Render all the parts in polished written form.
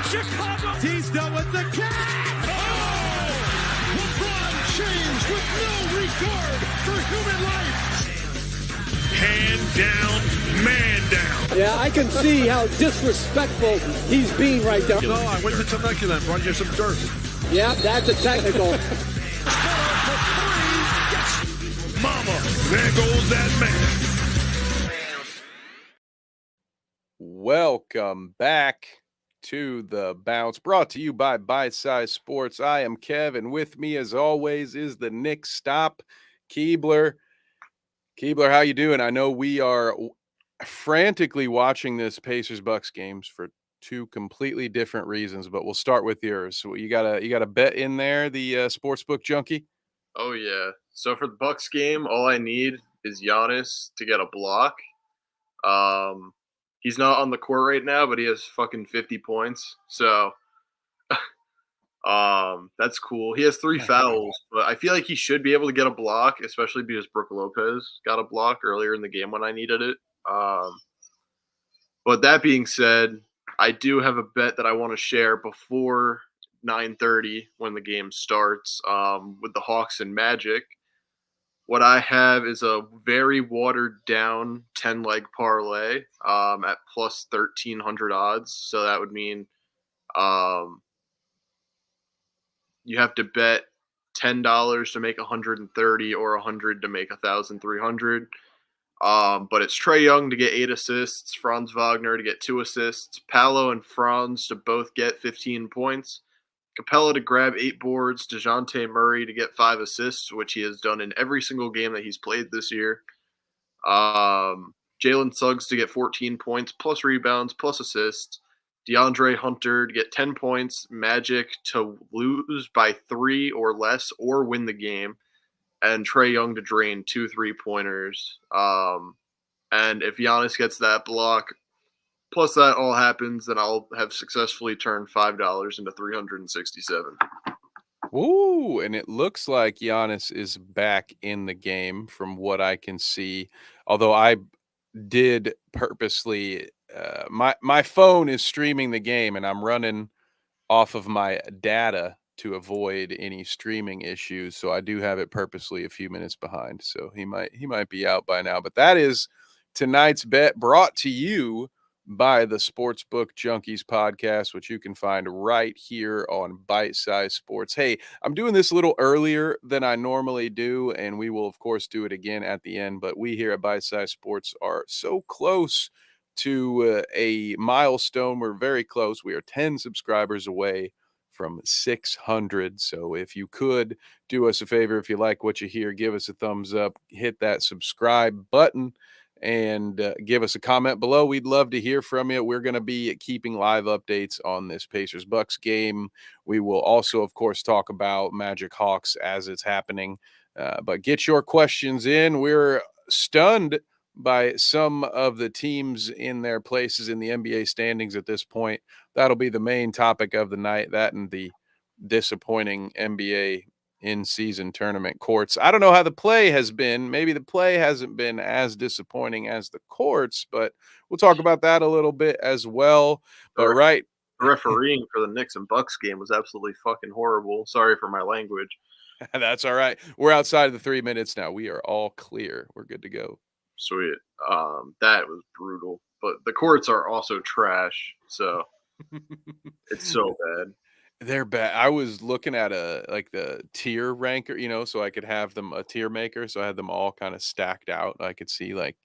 Chicago. He's done with the catch. Oh! LeBron James with no regard for human life. Hand down, man down. Yeah, I can see how disrespectful he's being right now. No, I went to Temecula and brought you some dirt. Yeah, that's a technical. Mama, there goes that man. Welcome back to The Bounce, brought to you by Bite Size Sports. I am Kev, and with me, as always, is the Nick Stop, Keebler. Keebler, how you doing? I know we are frantically watching this Pacers-Bucks games for two completely different reasons, but we'll start with yours. So you got a bet in there, the sportsbook junkie? Oh yeah. So for the Bucks game, all I need is Giannis to get a block. He's not on the court right now, but he has fucking 50 points. So that's cool. He has 3 fouls, but I feel like he should be able to get a block, especially because Brook Lopez got a block earlier in the game when I needed it. But that being said, I do have a bet that I want to share before 9:30 when the game starts with the Hawks and Magic. What I have is a very watered down 10-leg parlay at plus 1,300 odds. So that would mean you have to bet $10 to make 130 or 100 to make 1,300. But it's Trae Young to get 8 assists, Franz Wagner to get 2 assists, Paolo and Franz to both get 15 points, Capella to grab 8 boards, DeJounte Murray to get 5 assists, which he has done in every single game that he's played this year. Jalen Suggs to get 14 points, plus rebounds, plus assists. DeAndre Hunter to get 10 points, Magic to lose by 3 or less or win the game, and Trae Young to drain 2 3-pointers. And if Giannis gets that block, plus that all happens, then I'll have successfully turned $5 into 367. Ooh, and it looks like Giannis is back in the game from what I can see. Although I did purposely, my phone is streaming the game, and I'm running off of my data to avoid any streaming issues. So I do have it purposely a few minutes behind. So he might be out by now. But that is tonight's bet, brought to you by the Sportsbook Junkies podcast, which you can find right here on Bite Size Sports. Hey, I'm doing this a little earlier than I normally do, and we will, of course, do it again at the end. But we here at Bite Size Sports are so close to a milestone. We're very close. We are 10 subscribers away from 600. So if you could do us a favor, if you like what you hear, give us a thumbs up, hit that subscribe button, and give us a comment below. We'd love to hear from you. We're going to be keeping live updates on this Pacers-Bucks game. We will also, of course, talk about Magic Hawks as it's happening. But get your questions in. We're stunned by some of the teams in their places in the NBA standings at this point. That'll be the main topic of the night, that and the disappointing NBA in-season tournament courts. I don't know how the play has been. Maybe the play hasn't been as disappointing as the courts, but we'll talk about that a little bit as well. But right. The refereeing for the Knicks and Bucks game was absolutely fucking horrible. Sorry for my language. That's all right. We're outside of the 3 minutes now. We are all clear. We're good to go. Sweet. That was brutal. But the courts are also trash, so it's so bad. They're bad. I was looking at the tier ranker, so I could have them a tier maker. So I had them all kind of stacked out. I could see like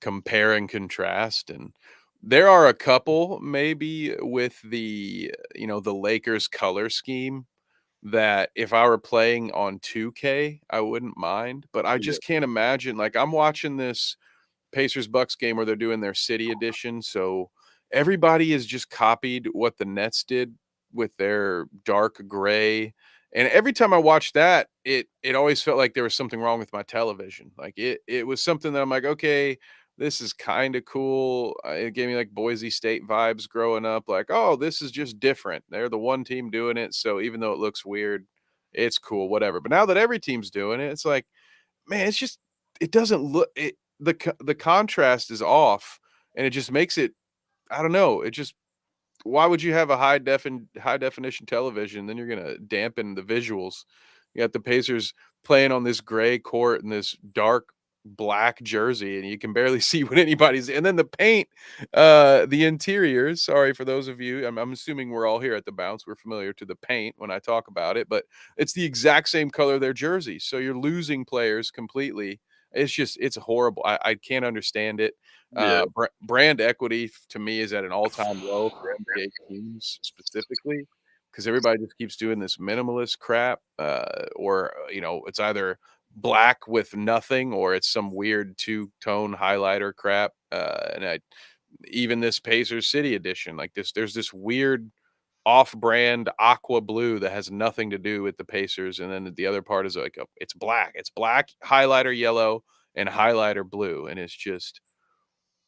compare and contrast. And there are a couple maybe with the Lakers color scheme that if I were playing on 2K, I wouldn't mind. But I just can't imagine. Like, I'm watching this Pacers-Bucks game where they're doing their city edition. So everybody has just copied what the Nets did with their dark gray. And every time I watched that, it always felt like there was something wrong with my television. Like it was something that I'm like, okay, this is kind of cool. It gave me like Boise State vibes growing up. Like, oh, this is just different. They're the one team doing it. So even though it looks weird, it's cool, whatever. But now that every team's doing it, it's like, man, it's just, it doesn't look, the contrast is off, and it just makes it, I don't know. It just, why would you have a high definition television? Then you're gonna dampen the visuals. You got the Pacers playing on this gray court and this dark black jersey, and you can barely see what anybody's. And then the paint, the interiors. Sorry for those of you. I'm assuming we're all here at the Bounce. We're familiar to the paint when I talk about it, but it's the exact same color of their jerseys. So you're losing players completely. It's horrible. I can't understand it. Yeah. Brand equity to me is at an all-time low for NBA teams specifically, because everybody just keeps doing this minimalist crap, or it's either black with nothing or it's some weird two-tone highlighter crap. Even this Pacers City edition, like this, there's this weird off-brand aqua blue that has nothing to do with the Pacers, and then the other part is like it's black highlighter yellow and highlighter blue, and it's just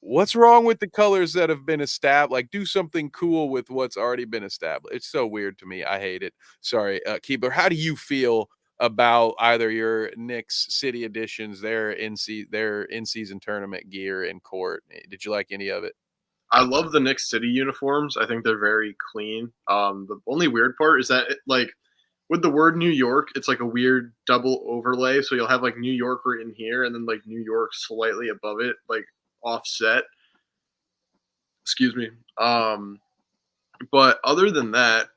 what's wrong with the colors that have been established? Like, do something cool with what's already been established. It's so weird to me. I hate it. Sorry, Keebler. How do you feel about either your Knicks City editions, their in-season tournament gear and court? Did you like any of it? I love the Knicks City uniforms. I think they're very clean. The only weird part is that with the word New York, it's like a weird double overlay. So you'll have like New York written here and then like New York slightly above it, like offset. Excuse me. But other than that,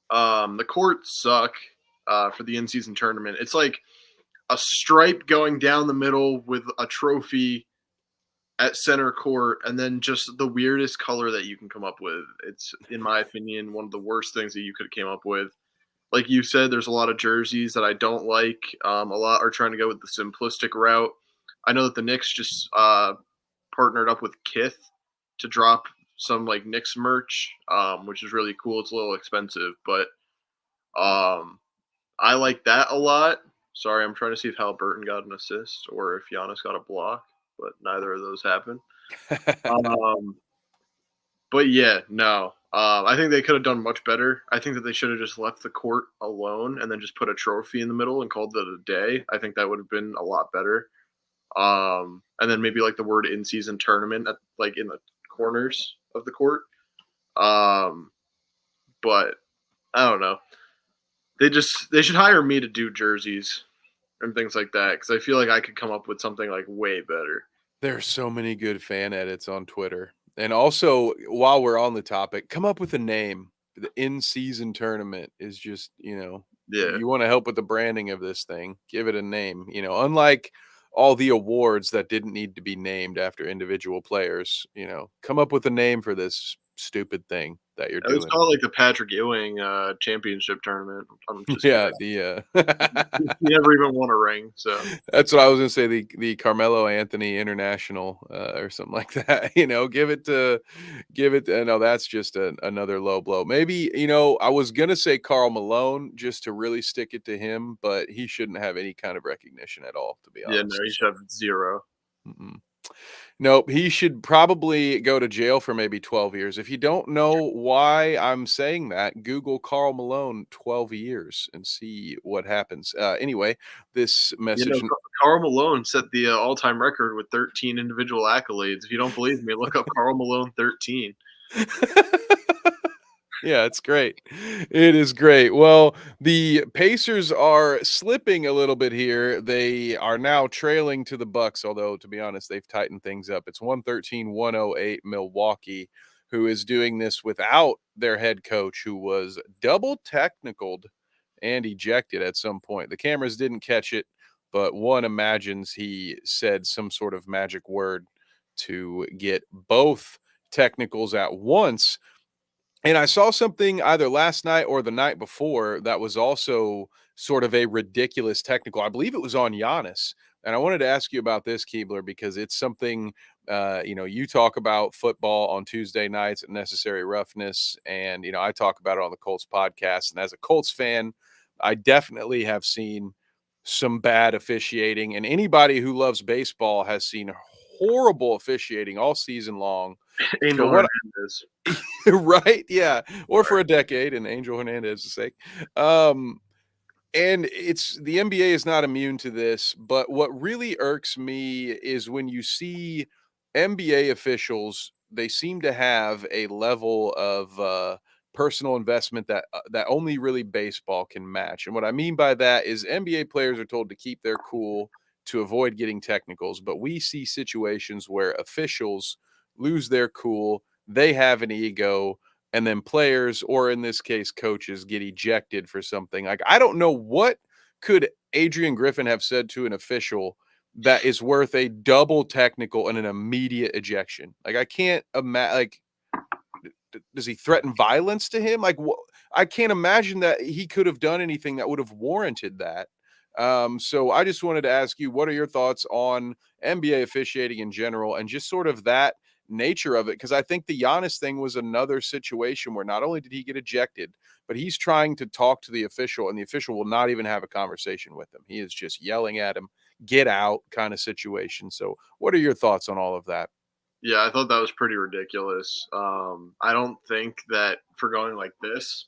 the courts suck for the in-season tournament. It's like a stripe going down the middle with a trophy at center court, and then just the weirdest color that you can come up with. It's, in my opinion, one of the worst things that you could have came up with. Like you said, there's a lot of jerseys that I don't like. A lot are trying to go with the simplistic route. I know that the Knicks just partnered up with Kith to drop some like Knicks merch, which is really cool. It's a little expensive, but I like that a lot. Sorry, I'm trying to see if Halliburton got an assist or if Giannis got a block, but neither of those happened. But yeah, no. I think they could have done much better. I think that they should have just left the court alone and then just put a trophy in the middle and called it a day. I think that would have been a lot better. And then maybe like the word in-season tournament like in the corners of the court. But I don't know. They should hire me to do jerseys and things like that, because I feel like I could come up with something like way better. There's so many good fan edits on Twitter. And also, while we're on the topic, come up with a name. The in-season tournament is just, Yeah. you want to help with the branding of this thing, give it a name. Unlike all the awards that didn't need to be named after individual players, come up with a name for this stupid thing that you're doing. It's called like the Patrick Ewing championship tournament. I'm just Yeah, he never even won a ring, so that's what I was gonna say. The Carmelo Anthony International or something like that. Give it. No, that's just another low blow. Maybe I was gonna say Karl Malone just to really stick it to him, but he shouldn't have any kind of recognition at all. To be honest, yeah, no, he should have 0. Mm-mm. Nope, he should probably go to jail for maybe 12 years. If you don't know why I'm saying that, Google Karl Malone 12 years and see what happens. Anyway, this message. Karl Malone set the all-time record with 13 individual accolades. If you don't believe me, look up Karl Malone 13. Yeah, it's great. It is great. Well, the Pacers are slipping a little bit here. They are now trailing to the Bucks, although to be honest, they've tightened things up. It's 113-108 Milwaukee, who is doing this without their head coach, who was double technicaled and ejected at some point. The cameras didn't catch it, but one imagines he said some sort of magic word to get both technicals at once. And I saw something either last night or the night before that was also sort of a ridiculous technical. I believe it was on Giannis. And I wanted to ask you about this, Keebler, because it's something, you talk about football on Tuesday nights at Necessary Roughness. And, I talk about it on the Colts podcast. And as a Colts fan, I definitely have seen some bad officiating. And anybody who loves baseball has seen horrible officiating all season long. Angel Hernandez. Right? Yeah. Or for a decade, in Angel Hernandez's sake. And it's the NBA is not immune to this, but what really irks me is when you see NBA officials they seem to have a level of personal investment that only really baseball can match. And what I mean by that is NBA players are told to keep their cool to avoid getting technicals, but we see situations where officials lose their cool, they have an ego, and then players, or in this case coaches, get ejected for something. Like, I don't know what could Adrian Griffin have said to an official that is worth a double technical and an immediate ejection. Like, I can't imagine. Like, does he threaten violence to him? Like, I can't imagine that he could have done anything that would have warranted that. So I just wanted to ask you, what are your thoughts on NBA officiating in general and just sort of that nature of it? Because I think the Giannis thing was another situation where not only did he get ejected, but he's trying to talk to the official, and the official will not even have a conversation with him. He is just yelling at him, get out kind of situation. So what are your thoughts on all of that? Yeah, I thought that was pretty ridiculous. I don't think that for going like this,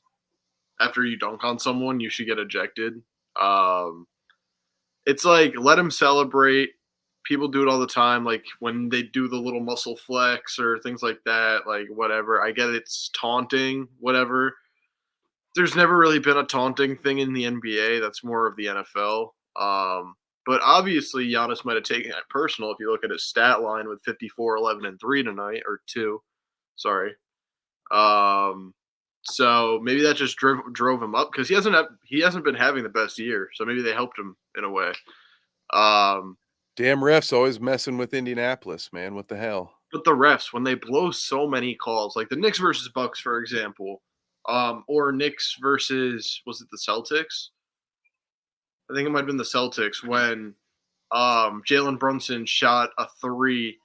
after you dunk on someone, you should get ejected. Um, it's like, let him celebrate. People do it all the time, like when they do the little muscle flex or things like that, like whatever. I get it's taunting, whatever. There's never really been a taunting thing in the NBA. That's more of the NFL. But obviously, Giannis might have taken it personal if you look at his stat line with 54, 11, and 3 tonight, or 2. Sorry. So maybe that just drove him up because he hasn't been having the best year. So maybe they helped him in a way. Damn refs always messing with Indianapolis, man. What the hell? But the refs, when they blow so many calls, like the Knicks versus Bucks, for example, or Knicks versus, was it the Celtics? I think it might have been the Celtics when Jalen Brunson shot a 3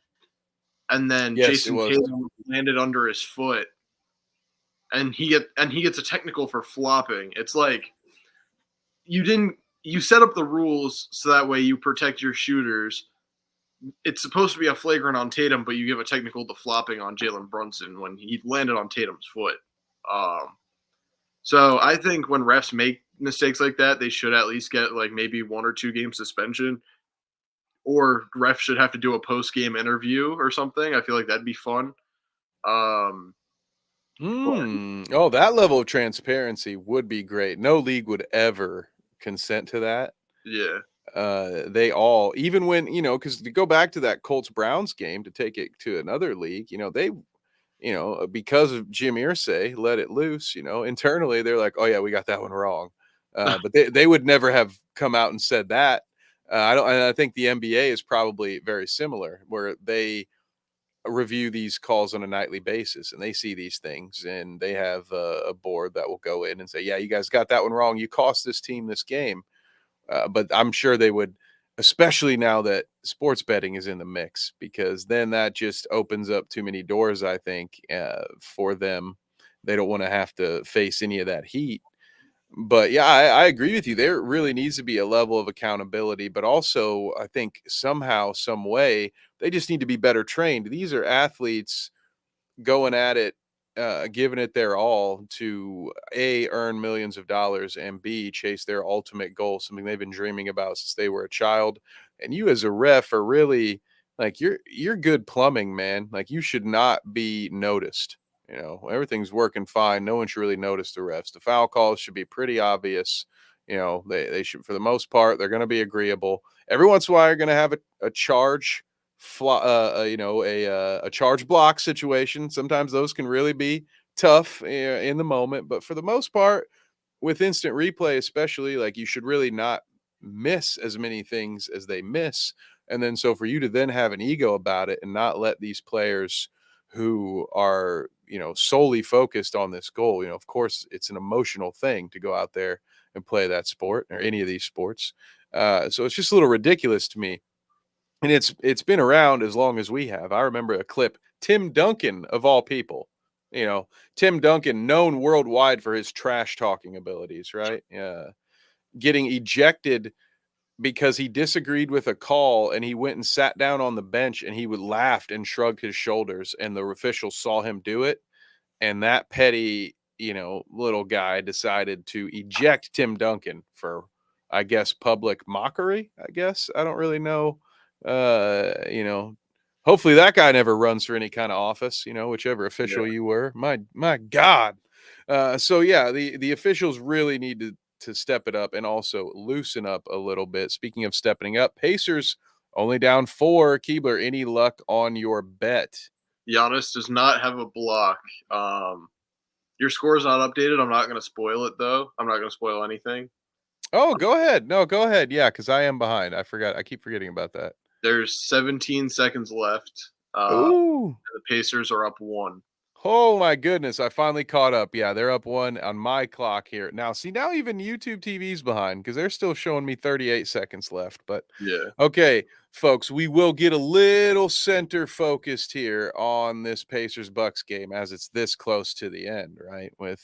and then Yes, Jason Tatum landed under his foot, and he gets a technical for flopping. It's like you set up the rules so that way you protect your shooters. It's supposed to be a flagrant on Tatum, but you give a technical to flopping on Jalen Brunson when he landed on Tatum's foot. So I think when refs make mistakes like that, they should at least get like maybe 1 or 2 game suspension, or refs should have to do a post game interview or something. I feel like that'd be fun. Oh, that level of transparency would be great. No league would ever consent to that. Yeah. They all, even when, because to go back to that Colts Browns game, to take it to another league, they, because of Jim Irsay let it loose, internally they're like, oh yeah, we got that one wrong. But they would never have come out and said that. I think the NBA is probably very similar, where they review these calls on a nightly basis and they see these things, and they have a board that will go in and say, yeah, you guys got that one wrong. You cost this team this game. But I'm sure they would, especially now that sports betting is in the mix, because then that just opens up too many doors, I think, for them. They don't want to have to face any of that heat. But yeah, I agree with you. There really needs to be a level of accountability, but also I think somehow, some way, they just need to be better trained. These are athletes going at it, giving it their all to A, earn millions of dollars, and B, chase their ultimate goal, something they've been dreaming about since they were a child. And you as a ref are really like, you're good plumbing, man. Like, you should not be noticed. Everything's working fine. No one should really notice the refs. The foul calls should be pretty obvious. They should, for the most part, they're going to be agreeable. Every once in a while, you're going to have a charge, a charge block situation. Sometimes those can really be tough in the moment, but for the most part, with instant replay, especially, like, you should really not miss as many things as they miss. And then, so for you to then have an ego about it and not let these players who are, solely focused on this goal, of course, it's an emotional thing to go out there and play that sport or any of these sports. So it's just a little ridiculous to me. And it's been around as long as we have. I remember a clip, Tim Duncan, of all people, Tim Duncan, known worldwide for his trash talking abilities, right? Getting ejected because he disagreed with a call, and he went and sat down on the bench, and he would laughed and shrugged his shoulders, and the officials saw him do it. And that petty, little guy decided to eject Tim Duncan for, I guess, public mockery. I guess, I don't really know, Hopefully that guy never runs for any kind of office, whichever official you were. My God. So yeah, the officials really need to step it up and also loosen up a little bit. Speaking of stepping up, Pacers only down 4. Keebler, any luck on your bet? Giannis does not have a block. Your score is not updated. I'm not going to spoil it, though. I'm not going to spoil anything. Oh, go ahead. No, go ahead. Yeah, because I am behind. I forgot. I keep forgetting about that. There's 17 seconds left. Ooh. The Pacers are up 1. Oh my goodness, I finally caught up. Yeah, they're up 1 on my clock here. Now even YouTube TV's behind because they're still showing me 38 seconds left. But Yeah. okay, folks, we will get a little center focused here on this Pacers Bucks game as it's this close to the end, right? With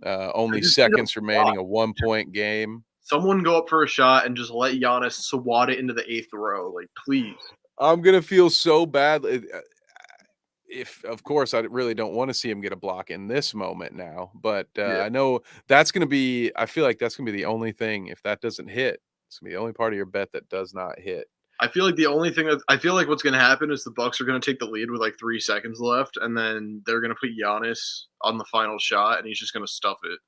only seconds remaining, a 1-point game. Someone go up for a shot and just let Giannis swat it into the 8th row. Like, please. I'm gonna feel so bad. If of course I really don't want to see him get a block in this moment now, but I know that's going to be. I feel like that's going to be the only thing. If that doesn't hit, it's going to be the only part of your bet that does not hit. I feel like the only thing that I feel like what's going to happen is the Bucks are going to take the lead with like 3 seconds left, and then they're going to put Giannis on the final shot, and he's just going to stuff it.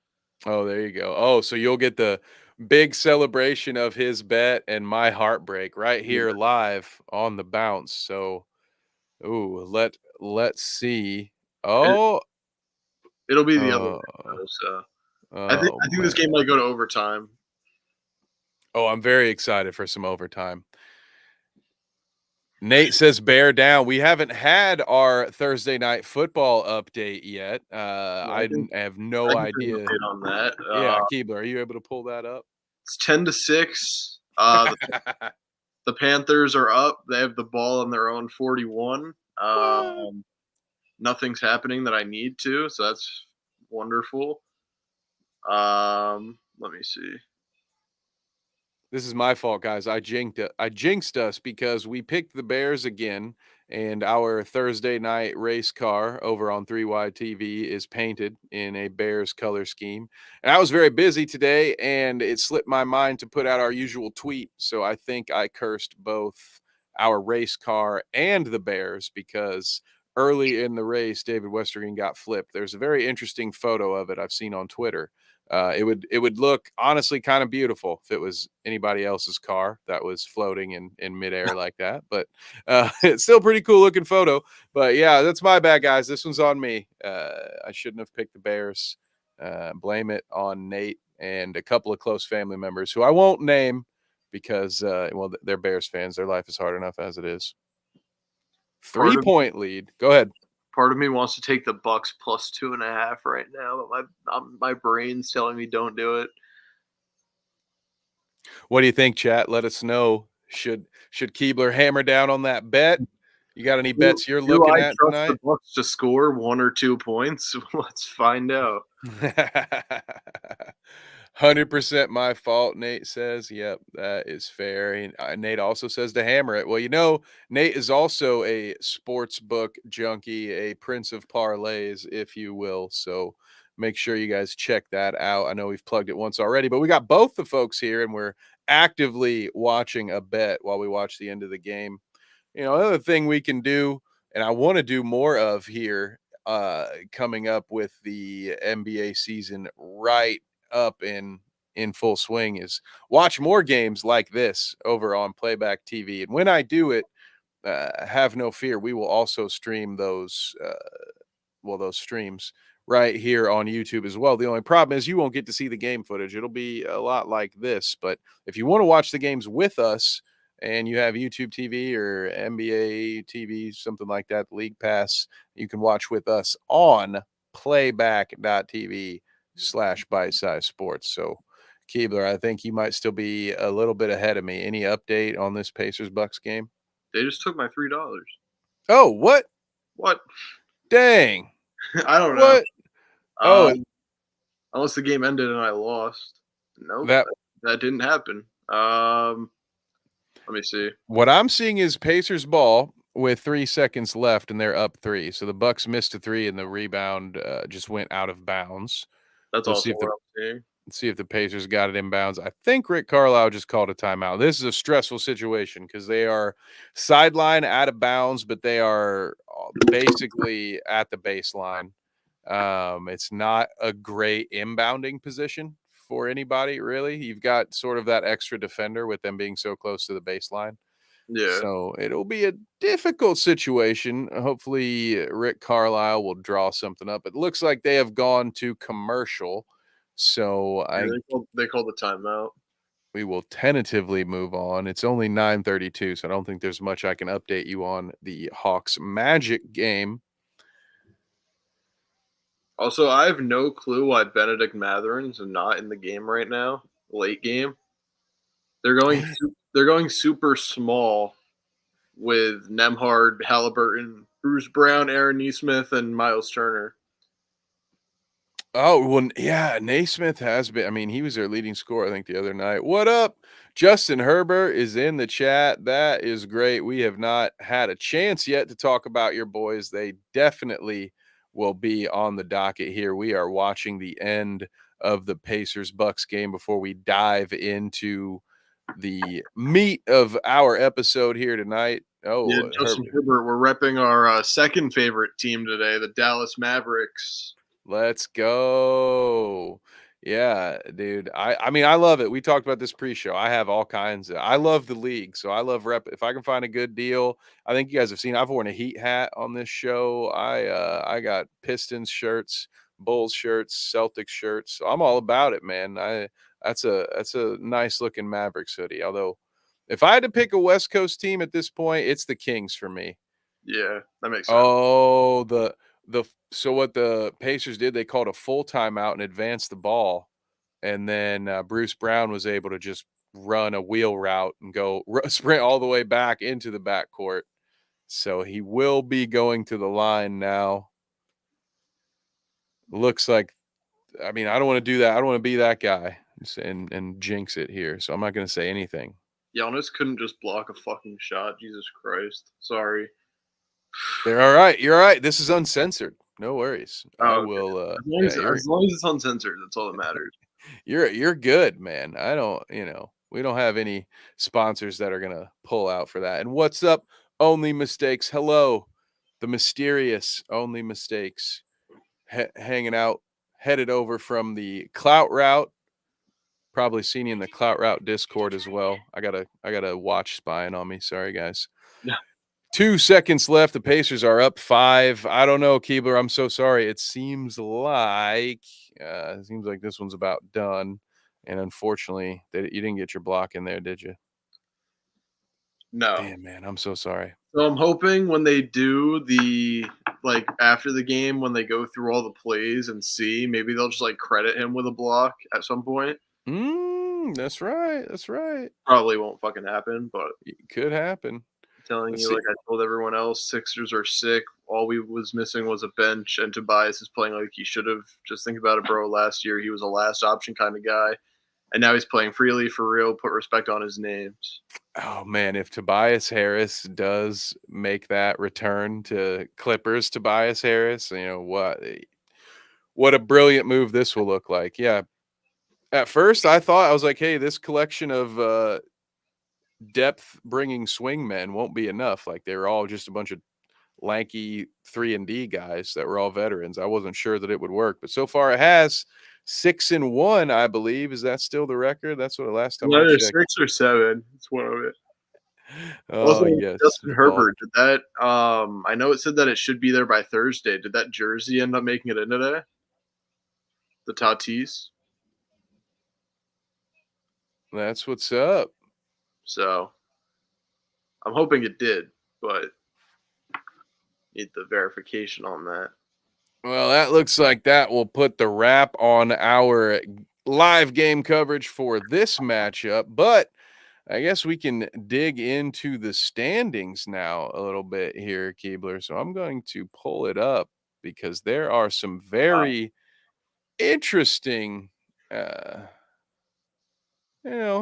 Oh, there you go. Oh, so you'll get the big celebration of his bet and my heartbreak right here live on the bounce. So, ooh, let's see. Oh, it'll be the other way. So I think this game might go to overtime. Oh, I'm very excited for some overtime. Nate says bear down. We haven't had our Thursday night football update yet. I have no idea on that. Yeah, Keebler, are you able to pull that up? It's 10-6. The Panthers are up. They have the ball on their own 41. Nothing's happening that I need to, so that's wonderful. Let me see. This is my fault, guys. I jinxed us because we picked the Bears again, and our Thursday night race car over on 3Y TV is painted in a Bears color scheme. And I was very busy today, and it slipped my mind to put out our usual tweet. So I think I cursed both our race car and the Bears because early in the race, David Westergren got flipped. There's a very interesting photo of it I've seen on Twitter. It would look honestly kind of beautiful if it was anybody else's car that was floating in midair like that. But it's still pretty cool looking photo. But yeah, that's my bad, guys. This one's on me. I shouldn't have picked the Bears. Blame it on Nate and a couple of close family members who I won't name because they're Bears fans. Their life is hard enough as it is. 3-point lead. Go ahead. Part of me wants to take the Bucks plus 2.5 right now, but my brain's telling me don't do it. What do you think, chat? Let us know. Should Keebler hammer down on that bet? You got any bets you're looking at tonight? The Bucks to score 1 or 2 points. Let's find out. 100% my fault, Nate says. Yep, that is fair. And Nate also says to hammer it. Well, Nate is also a sports book junkie, a prince of parlays, if you will. So make sure you guys check that out. I know we've plugged it once already, but we got both the folks here, and we're actively watching a bet while we watch the end of the game. Another thing we can do, and I want to do more of here coming up with the NBA season right up in full swing, is watch more games like this over on Playback TV. And when I do it, have no fear, we will also stream those streams right here on YouTube as well. The only problem is you won't get to see the game footage. It'll be a lot like this, but if you want to watch the games with us and you have YouTube TV or NBA TV, something like that, League Pass, you can watch with us on playback.tv/Bite Size Sports. So, Keebler, I think you might still be a little bit ahead of me. Any update on this Pacers-Bucks game? They just took my $3. Oh, what? What? Dang. I don't know. What? Unless the game ended and I lost. No, that didn't happen. Let me see. What I'm seeing is Pacers ball with 3 seconds left, and they're up 3. So the Bucks missed a 3, and the rebound just went out of bounds. That's also what I'm seeing. Let's see if the Pacers got it inbounds. I think Rick Carlisle just called a timeout. This is a stressful situation because they are sideline out of bounds, but they are basically at the baseline. It's not a great inbounding position for anybody, really. You've got sort of that extra defender with them being so close to the baseline. Yeah. So it'll be a difficult situation. Hopefully, Rick Carlisle will draw something up. It looks like they have gone to commercial. So They called the timeout. we will tentatively move on. It's only 9:32, so I don't think there's much I can update you on the Hawks Magic game. Also, I have no clue why Benedict Mathurin's not in the game right now. Late game, they're going super small with Nemhard, Halliburton, Bruce Brown, Aaron Neesmith, and Miles Turner. Oh, well, yeah, Naismith has been. I mean, he was their leading scorer, I think, the other night. What up? Justin Herbert is in the chat. That is great. We have not had a chance yet to talk about your boys. They definitely will be on the docket here. We are watching the end of the Pacers Bucks game before we dive into the meat of our episode here tonight. Oh, Yeah, Justin Herbert. We're repping our second favorite team today, the Dallas Mavericks. Let's go. Yeah, dude. I mean, I love it. We talked about this pre-show. I have all kinds of I love the league. So I love if I can find a good deal. I think you guys have seen I've worn a Heat hat on this show. I got Pistons shirts, Bulls shirts, Celtics shirts. So I'm all about it, man. That's a nice looking Mavericks hoodie. Although if I had to pick a West Coast team at this point, it's the Kings for me. Yeah, that makes sense. Oh, so what the Pacers did, they called a full timeout and advanced the ball, and then Bruce Brown was able to just run a wheel route and go sprint all the way back into the backcourt. So he will be going to the line now. Looks like, I mean, I don't want to do that. I don't want to be that guy and jinx it here. So I'm not going to say anything. Giannis couldn't just block a fucking shot. Jesus Christ. Sorry. They're all right. You're all right. This is uncensored. No worries. I okay. will. As long as it's uncensored, that's all that matters. You're good, man. I don't, we don't have any sponsors that are gonna pull out for that. And what's up, Only Mistakes? Hello, the mysterious Only Mistakes, hanging out, headed over from the Clout Route. Probably seen you in the Clout Route Discord as well. I got a watch spying on me. Sorry, guys. Yeah. 2 seconds left. The Pacers are up 5. I don't know, Keebler. I'm so sorry. It seems like this one's about done. And unfortunately, you didn't get your block in there, did you? No. Damn, man. I'm so sorry. So I'm hoping when they do after the game, when they go through all the plays and see, maybe they'll just credit him with a block at some point. That's right. That's right. Probably won't fucking happen, but it could happen. Telling you, like I told everyone else, Sixers are sick. All we was missing was a bench, and Tobias is playing like he should have. Just think about it, bro. Last year, he was a last option kind of guy, and now he's playing freely for real. Put respect on his names. Oh, man, if Tobias Harris does make that return to Clippers, Tobias Harris, what a brilliant move this will look like. Yeah. At first, I was like, hey, this collection of depth bringing swingmen won't be enough. Like they were all just a bunch of lanky 3-and-D guys that were all veterans. I wasn't sure that it would work, but so far it has. 6-1, I believe. Is that still the record? That's what the last time I checked. 6 or 7. It's one of it. Oh, also, yes. Justin Herbert, did that I know it said that it should be there by Thursday. Did that jersey end up making it in today? The Tatis? That's what's up. So I'm hoping it did, but need the verification on that. Well, that looks like that will put the wrap on our live game coverage for this matchup, but I guess we can dig into the standings now a little bit here, Keebler. So I'm going to pull it up because there are some very interesting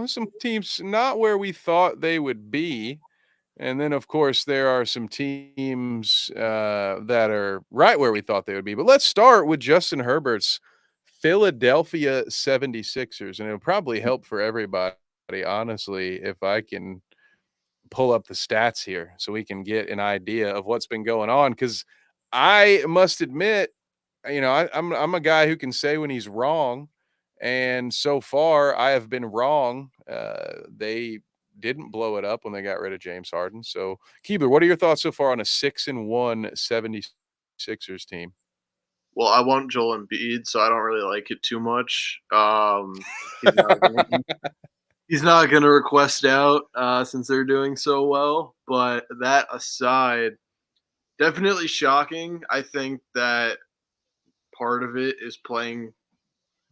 some teams not where we thought they would be. And then, of course, there are some teams that are right where we thought they would be. But let's start with Justin Herbert's Philadelphia 76ers, and it'll probably help for everybody, honestly, if I can pull up the stats here so we can get an idea of what's been going on. Because I must admit, I'm a guy who can say when he's wrong, and so far I have been wrong. They didn't blow it up when they got rid of James Harden. So, Keebler, what are your thoughts so far on a 6-1 76ers team? Well, I want Joel Embiid, so I don't really like it too much. He's not gonna, he's not gonna request out since they're doing so well. But that aside, definitely shocking. I think that part of it is playing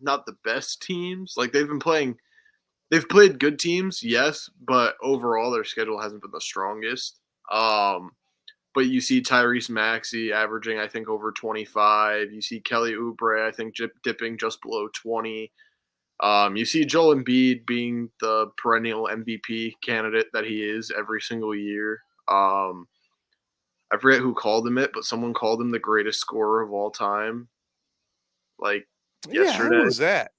not the best teams. Like they've played good teams, yes, but overall their schedule hasn't been the strongest. But you see Tyrese Maxey averaging, I think, over 25. You see Kelly Oubre, I think, dipping just below 20. You see Joel Embiid being the perennial MVP candidate that he is every single year. I forget who called him it, but someone called him the greatest scorer of all time. Like yesterday. Who was that?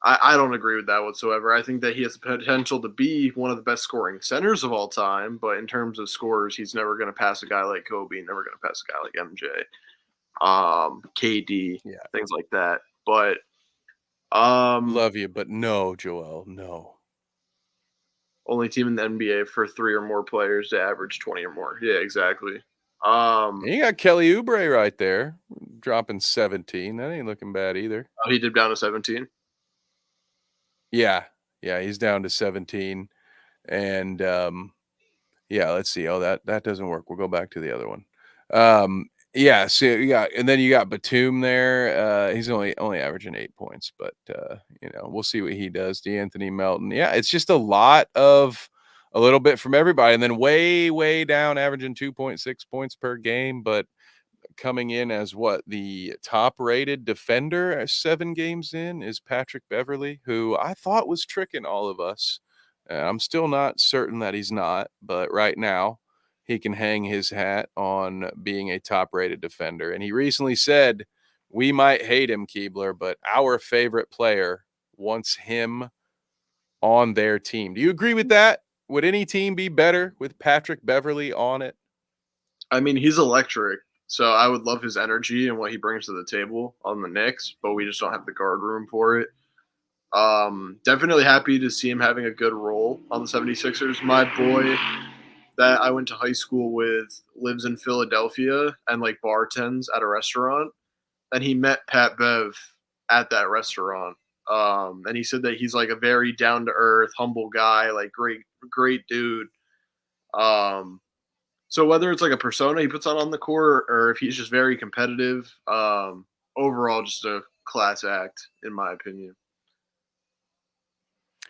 I don't agree with that whatsoever. I think that he has the potential to be one of the best scoring centers of all time, but in terms of scores, he's never going to pass a guy like Kobe, never going to pass a guy like MJ, KD, things like that. But love you, but no, Joel, no. Only team in the NBA for 3 or more players to average 20 or more. Yeah, exactly. You got Kelly Oubre right there, dropping 17. That ain't looking bad either. Oh, he dipped down to 17. Yeah, he's down to 17, and let's see. Oh, that doesn't work. We'll go back to the other one. So you got Batum there. He's only averaging 8 points, but we'll see what he does. DeAnthony Melton. Yeah, it's just a little bit from everybody, and then way down, averaging 2.6 points per game, but coming in as the top rated defender 7 games in is Patrick Beverley, who I thought was tricking all of us. I'm still not certain that he's not, but right now he can hang his hat on being a top rated defender. And he recently said, we might hate him, Keebler, but our favorite player wants him on their team. Do you agree with that? Would any team be better with Patrick Beverley on it? I mean, he's electric. So I would love his energy and what he brings to the table on the Knicks, but we just don't have the guard room for it. Definitely happy to see him having a good role on the 76ers. My boy that I went to high school with lives in Philadelphia and bartends at a restaurant. And he met Pat Bev at that restaurant. And he said that he's a very down-to-earth, humble guy, great dude. So whether it's a persona he puts on the court or if he's just very competitive, overall just a class act, in my opinion.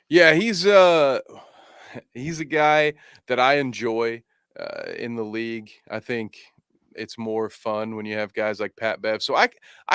Yeah, he's a guy that I enjoy in the league. I think it's more fun when you have guys like Pat Bev. So I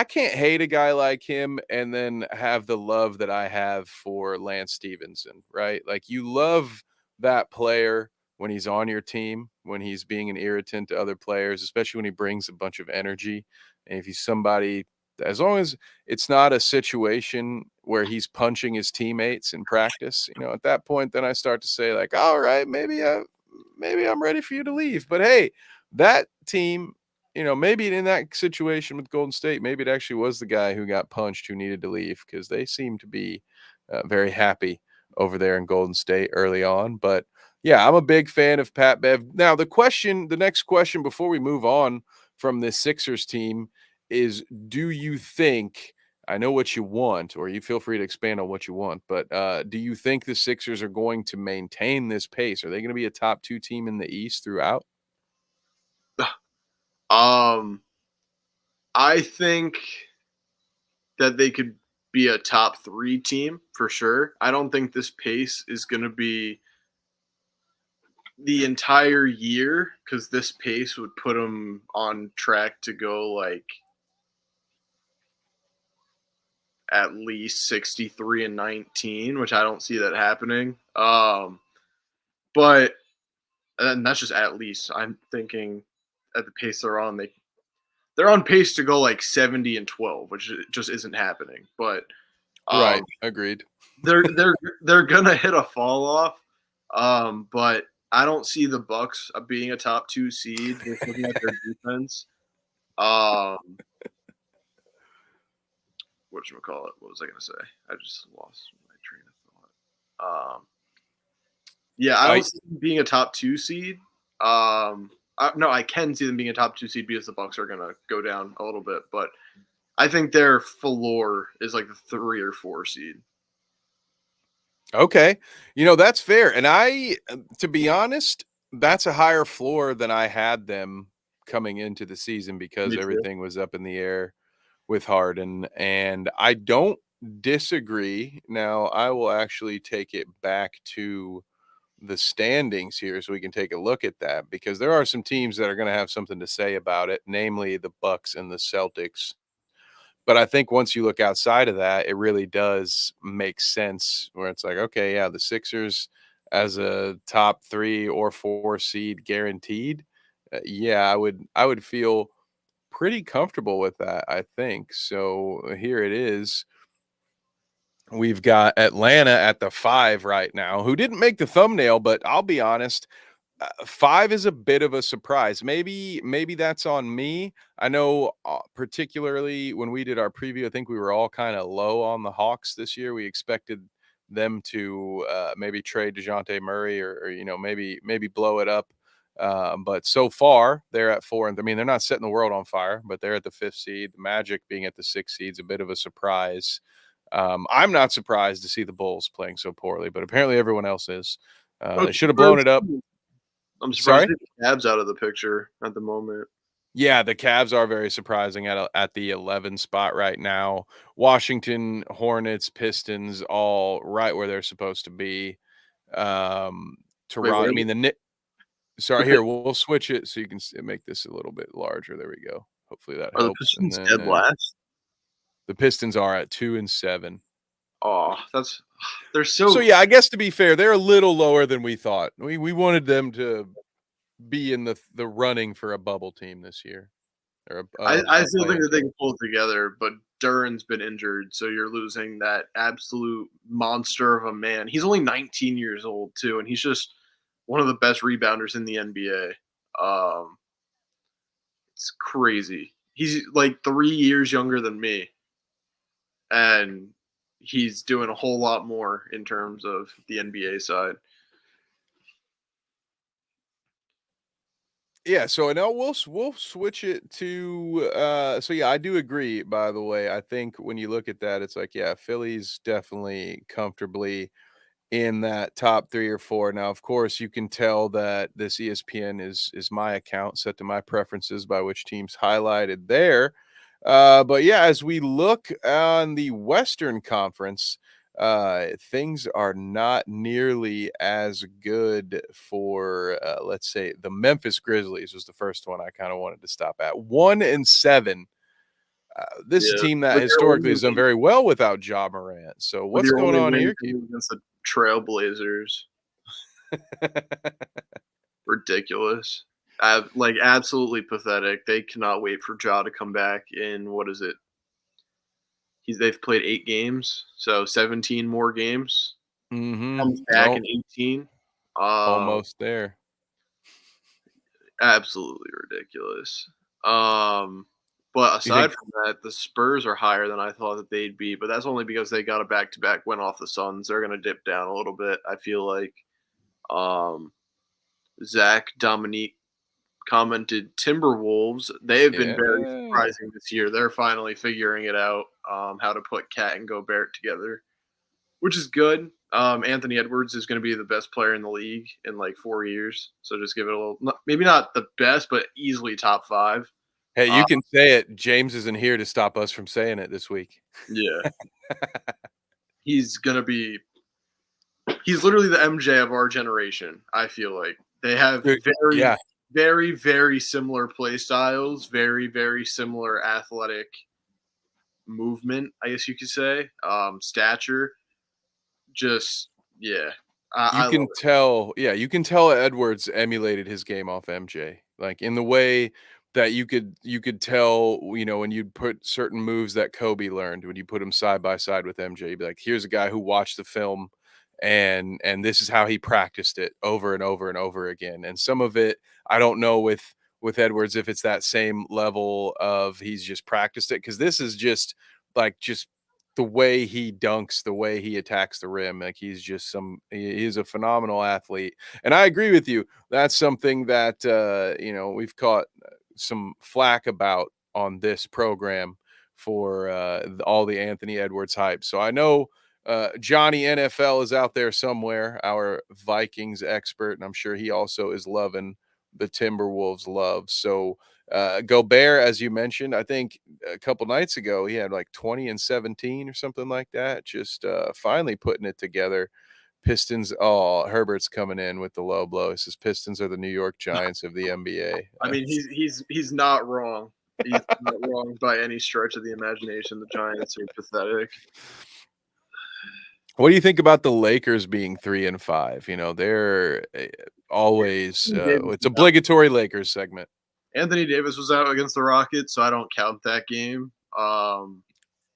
can't hate a guy like him and then have the love that I have for Lance Stevenson, right? You love that player when he's on your team, when he's being an irritant to other players, especially when he brings a bunch of energy. And if he's somebody, as long as it's not a situation where he's punching his teammates in practice, at that point, then I start to say all right, maybe I'm ready for you to leave. But hey, that team, maybe in that situation with Golden State, maybe it actually was the guy who got punched who needed to leave, because they seem to be very happy over there in Golden State early on. But yeah, I'm a big fan of Pat Bev. Now, the next question before we move on from this Sixers team is, do you think, I know what you want, or you feel free to expand on what you want, but do you think the Sixers are going to maintain this pace? Are they going to be a top 2 team in the East throughout? I think that they could be a top 3 team for sure. I don't think this pace is going to be the entire year, because this pace would put them on track to go at least 63-19, which I don't see that happening. But and that's just at least. I'm thinking at the pace they're on, they're on pace to go like 70-12, which just isn't happening. But Right. Agreed. they're gonna hit a fall off. But I don't see the Bucks being a top 2 seed. Just looking at their defense. Whatchamacallit? What was I gonna say? I just lost my train of thought. Yeah, I don't see them being a top 2 seed. No, I can see them being a top 2 seed because the Bucks are gonna go down a little bit, but I think their floor is like the 3 or 4 seed. Okay. That's fair. And to be honest, that's a higher floor than I had them coming into the season because everything was up in the air with Harden. And I don't disagree. Now, I will actually take it back to the standings here so we can take a look at that because there are some teams that are going to have something to say about it, namely the Bucks and the Celtics. But I think once you look outside of that, it really does make sense where it's like, okay, yeah, the Sixers as a top 3 or 4 seed guaranteed. Yeah, I would feel pretty comfortable with that, I think. So here it is. We've got Atlanta at the 5 right now, who didn't make the thumbnail, but I'll be honest, 5 is a bit of a surprise. Maybe that's on me. I know, particularly when we did our preview, I think we were all kind of low on the Hawks this year. We expected them to maybe trade DeJounte Murray or maybe blow it up. But so far, they're at 4. And I mean, they're not setting the world on fire, but they're at the 5th seed. The Magic being at the 6th seed is a bit of a surprise. I'm not surprised to see the Bulls playing so poorly, but apparently everyone else is. They should have blown it up. I'm surprised the Cavs out of the picture at the moment. Yeah, the Cavs are very surprising at the 11 spot right now. Washington, Hornets, Pistons, all right where they're supposed to be. Toronto. Sorry, here we'll switch it so you can make this a little bit larger. There we go. Hopefully that helps. The Pistons dead last? The Pistons are at 2 and 7. Oh, they're so. Yeah, I guess to be fair, they're a little lower than we thought. We wanted them to be in the running for a bubble team this year. I still think that they can pull it together, but Duran's been injured, so you're losing that absolute monster of a man. He's only 19 years old too, and he's just one of the best rebounders in the NBA. It's crazy. He's like 3 years younger than me, and he's doing a whole lot more in terms of the NBA side. Yeah, so now we'll switch it to I do agree, by the way. I think when you look at that, it's like, yeah, Philly's definitely comfortably in that top 3 or 4. Now, of course, you can tell that this ESPN is my account set to my preferences by which teams highlighted there. But yeah, as we look on the Western Conference, things are not nearly as good for, let's say, the Memphis Grizzlies was the first one I kind of wanted to stop at. 1 and 7. This team that historically has done very well without Ja Morant. So what's going on here? Against the Trailblazers. Ridiculous. Absolutely pathetic. They cannot wait for Ja to come back in, what is it? They've played 8 games, so 17 more games. Mm-hmm. Comes back in 18. Almost there. Absolutely ridiculous. But aside from that, the Spurs are higher than I thought that they'd be, but that's only because they got a back-to-back win off the Suns. They're going to dip down a little bit, I feel like. Zach Dominique commented Timberwolves. They have been very surprising this year. They're finally figuring it out, how to put Cat and Gobert together, which is good. Anthony Edwards is going to be the best player in the league in like 4 years. So just give it a little, maybe not the best, but easily top 5. Hey, you can say it. James isn't here to stop us from saying it this week. Yeah. He's literally the MJ of our generation, I feel like. They have very, very similar play styles, very, very similar athletic movement, I guess you could say, stature. Just, yeah. You can tell Edwards emulated his game off MJ, like in the way that you could tell, when you'd put certain moves that Kobe learned, when you put him side by side with MJ, you'd be like, here's a guy who watched the film and this is how he practiced it over and over and over again. And some of it, I don't know with Edwards if it's that same level of he's just practiced it, because this is just the way he dunks, the way he attacks the rim. Like he's a phenomenal athlete. And I agree with you. That's something that we've caught some flack about on this program for all the Anthony Edwards hype. So I know Johnny NFL is out there somewhere, our Vikings expert, and I'm sure he also is loving the Timberwolves love. So Gobert, as you mentioned, I think a couple nights ago he had like 20 and 17 or something like that. Just finally putting it together. Pistons. Oh, Herbert's coming in with the low blow. He says Pistons are the New York Giants of the NBA. I mean, he's not wrong. He's not wrong by any stretch of the imagination. The Giants are pathetic. What do you think about the Lakers being 3-5? They're always it's obligatory Lakers segment. Anthony Davis was out against the Rockets, so I don't count that game.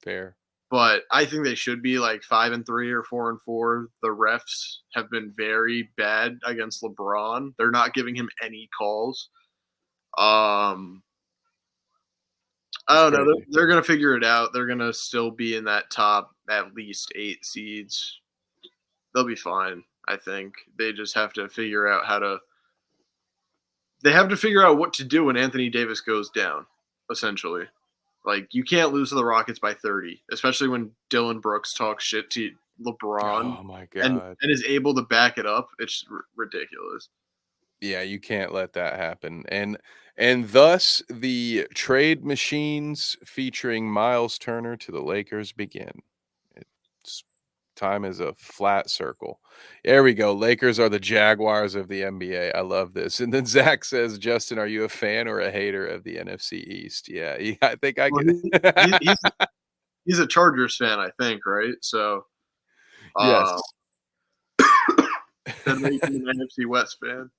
Fair. But I think they should be like 5-3 or 4-4. The refs have been very bad against LeBron. They're not giving him any calls. I don't know. They're going to figure it out. They're going to still be in that top at least 8 seeds. They'll be fine, I think. They just have to figure out what to do when Anthony Davis goes down, essentially. Like, you can't lose to the Rockets by 30, especially when Dylan Brooks talks shit to LeBron. Oh, my God. And is able to back it up. It's ridiculous. Yeah, you can't let that happen. And thus the trade machines featuring Miles Turner to the Lakers begin. Time is a flat circle. There we go. Lakers are the Jaguars of the NBA. I love this. And then Zach says, Justin, are you a fan or a hater of the NFC East? Yeah, I think I get he's a Chargers fan, I think, right? So yes. That makes him an NFC West fan.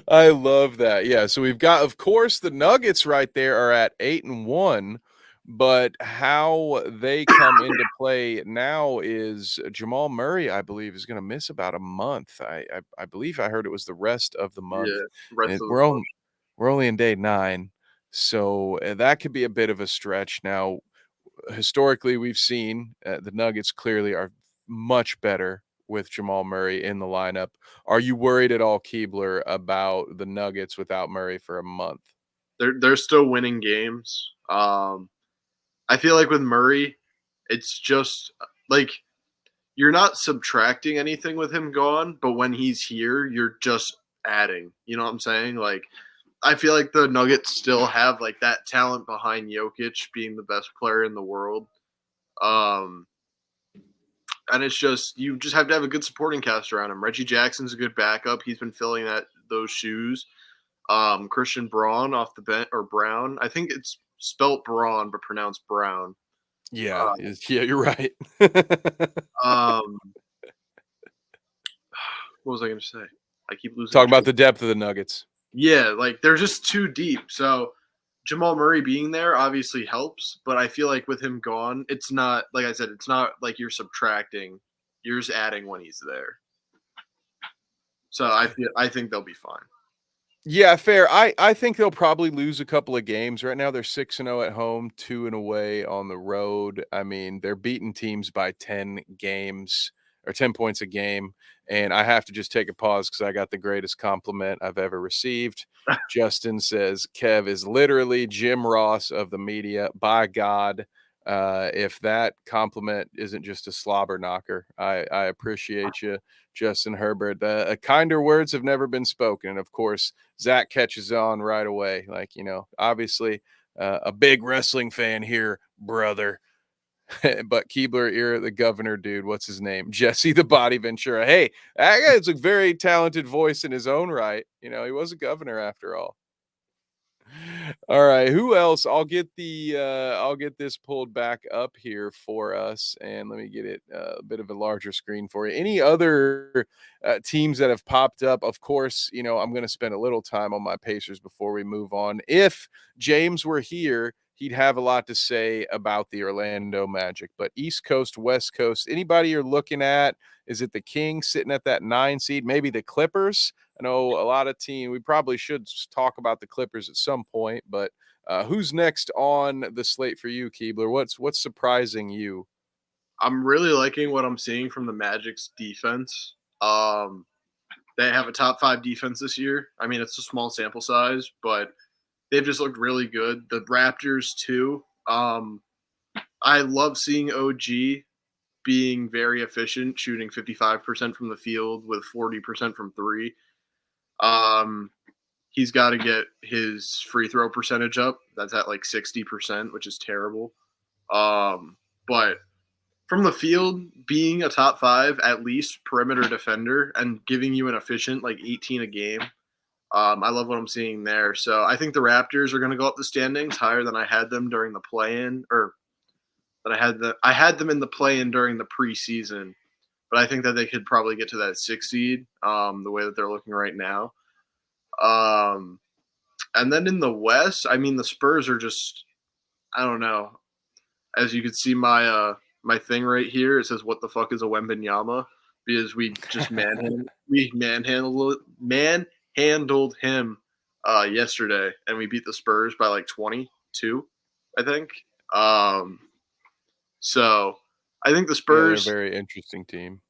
I love that. Yeah. So we've got, of course, the Nuggets right there are at 8-1. But how they come into play now is Jamal Murray, I believe, is going to miss about a month. I believe I heard it was the rest of the month. Yeah, we're only in day 9, so that could be a bit of a stretch. Now, historically, we've seen the Nuggets clearly are much better with Jamal Murray in the lineup. Are you worried at all, Keebler, about the Nuggets without Murray for a month? They're still winning games. I feel like with Murray, it's just like you're not subtracting anything with him gone, but when he's here, you're just adding. You know what I'm saying? Like, I feel like the Nuggets still have like that talent behind Jokic being the best player in the world. And it's just you just have to have a good supporting cast around him. Reggie Jackson's a good backup. He's been filling those shoes. Christian Braun off the bench, or Brown. I think it's spelt Braun but pronounced Brown. Yeah, you're right. What was I going to say? I keep losing. Talking about the depth of the Nuggets. Yeah, like they're just too deep. So Jamal Murray being there obviously helps, but I feel like with him gone, it's not, like I said, it's not like you're subtracting. You're just adding when he's there. So I think they'll be fine. Yeah, fair. I think they'll probably lose a couple of games. Right now they're 6-0 at home, 2 away on the road. I mean, they're beating teams by 10 games or 10 points a game. And I have to just take a pause because I got the greatest compliment I've ever received. Justin says, Kev is literally Jim Ross of the media. By God, if that compliment isn't just a slobber knocker, I appreciate you, Justin Herbert. Kinder words have never been spoken. And of course, Zach catches on right away. Like, obviously a big wrestling fan here, brother. But Keebler, you're the governor, dude. What's his name? Jesse the Body Ventura. Hey, that guy's a very talented voice in his own right. He was a governor after all. All right, who else? I'll get this pulled back up here for us, and let me get it a bit of a larger screen for you. Any other teams that have popped up? Of course, I'm going to spend a little time on my Pacers before we move on. If James were here, he'd have a lot to say about the Orlando Magic. But East Coast, West Coast, anybody you're looking at? Is it the Kings sitting at that 9 seed? Maybe the Clippers? I know a lot of we probably should talk about the Clippers at some point, but who's next on the slate for you, Keebler? What's surprising you? I'm really liking what I'm seeing from the Magic's defense. They have a top 5 defense this year. I mean, it's a small sample size, but they've just looked really good. The Raptors too. I love seeing OG being very efficient, shooting 55% from the field with 40% from 3. He's got to get his free throw percentage up. That's at like 60%, which is terrible. But from the field, being a top 5, at least perimeter defender and giving you an efficient like 18 a game. I love what I'm seeing there. So I think the Raptors are going to go up the standings higher than I had them during the play-in, or that I had them in the play-in during the preseason. But I think that they could probably get to that 6 seed, the way that they're looking right now. And then in the West, I mean, the Spurs are just, I don't know. As you can see my my thing right here, it says, "What the fuck is a Wembanyama?" Because we just manhandled him yesterday, and we beat the Spurs by like 22, I think. So I think the Spurs they're a very interesting team.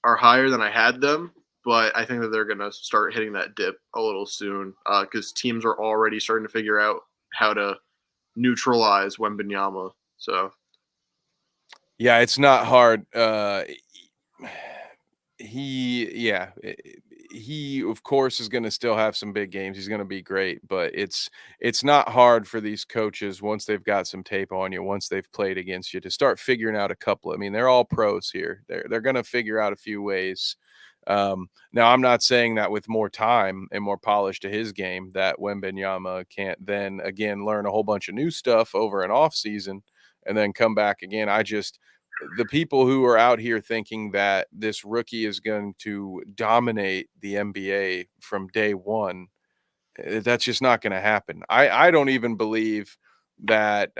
Are higher than I had them, but I think that they're going to start hitting that dip a little soon because teams are already starting to figure out how to neutralize Wembanyama. So, yeah, it's not hard. He of course is going to still have some big games. He's going to be great, but it's not hard for these coaches once they've got some tape on you, once they've played against you, to start figuring out a couple. I mean, they're all pros here. They're going to figure out a few ways. Now, I'm not saying that with more time and more polish to his game that Wembanyama can't then again learn a whole bunch of new stuff over an off season and then come back again. The people who are out here thinking that this rookie is going to dominate the NBA from day one, that's just not going to happen. I don't even believe that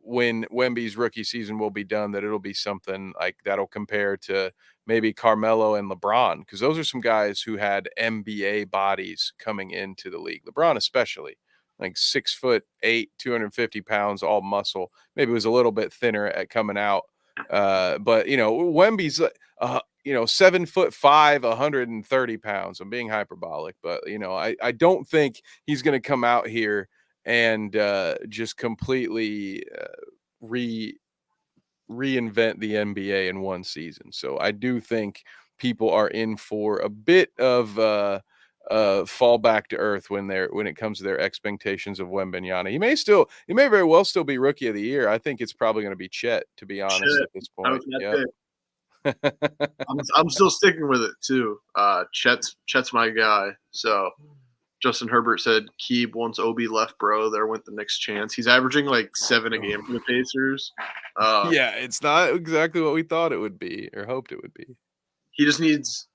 when Wemby's rookie season will be done, that it'll be something like that'll compare to maybe Carmelo and LeBron, because those are some guys who had NBA bodies coming into the league. LeBron especially, like 6'8", 250 pounds, all muscle. Maybe it was a little bit thinner at coming out. But Wemby's 7'5", 130 pounds. I'm being hyperbolic, but I don't think he's going to come out here and just completely reinvent the NBA in one season. So I do think people are in for a bit of fall back to earth when it comes to their expectations of Wembanyama. He may very well still be rookie of the year. I think it's probably going to be Chet, to be honest, at this point. I'm still sticking with it too. Chet's my guy. So Justin Herbert said, "Keeb, once Obi left, bro, there went the next chance." He's averaging like 7 a game for the Pacers. Yeah, it's not exactly what we thought it would be or hoped it would be. He just needs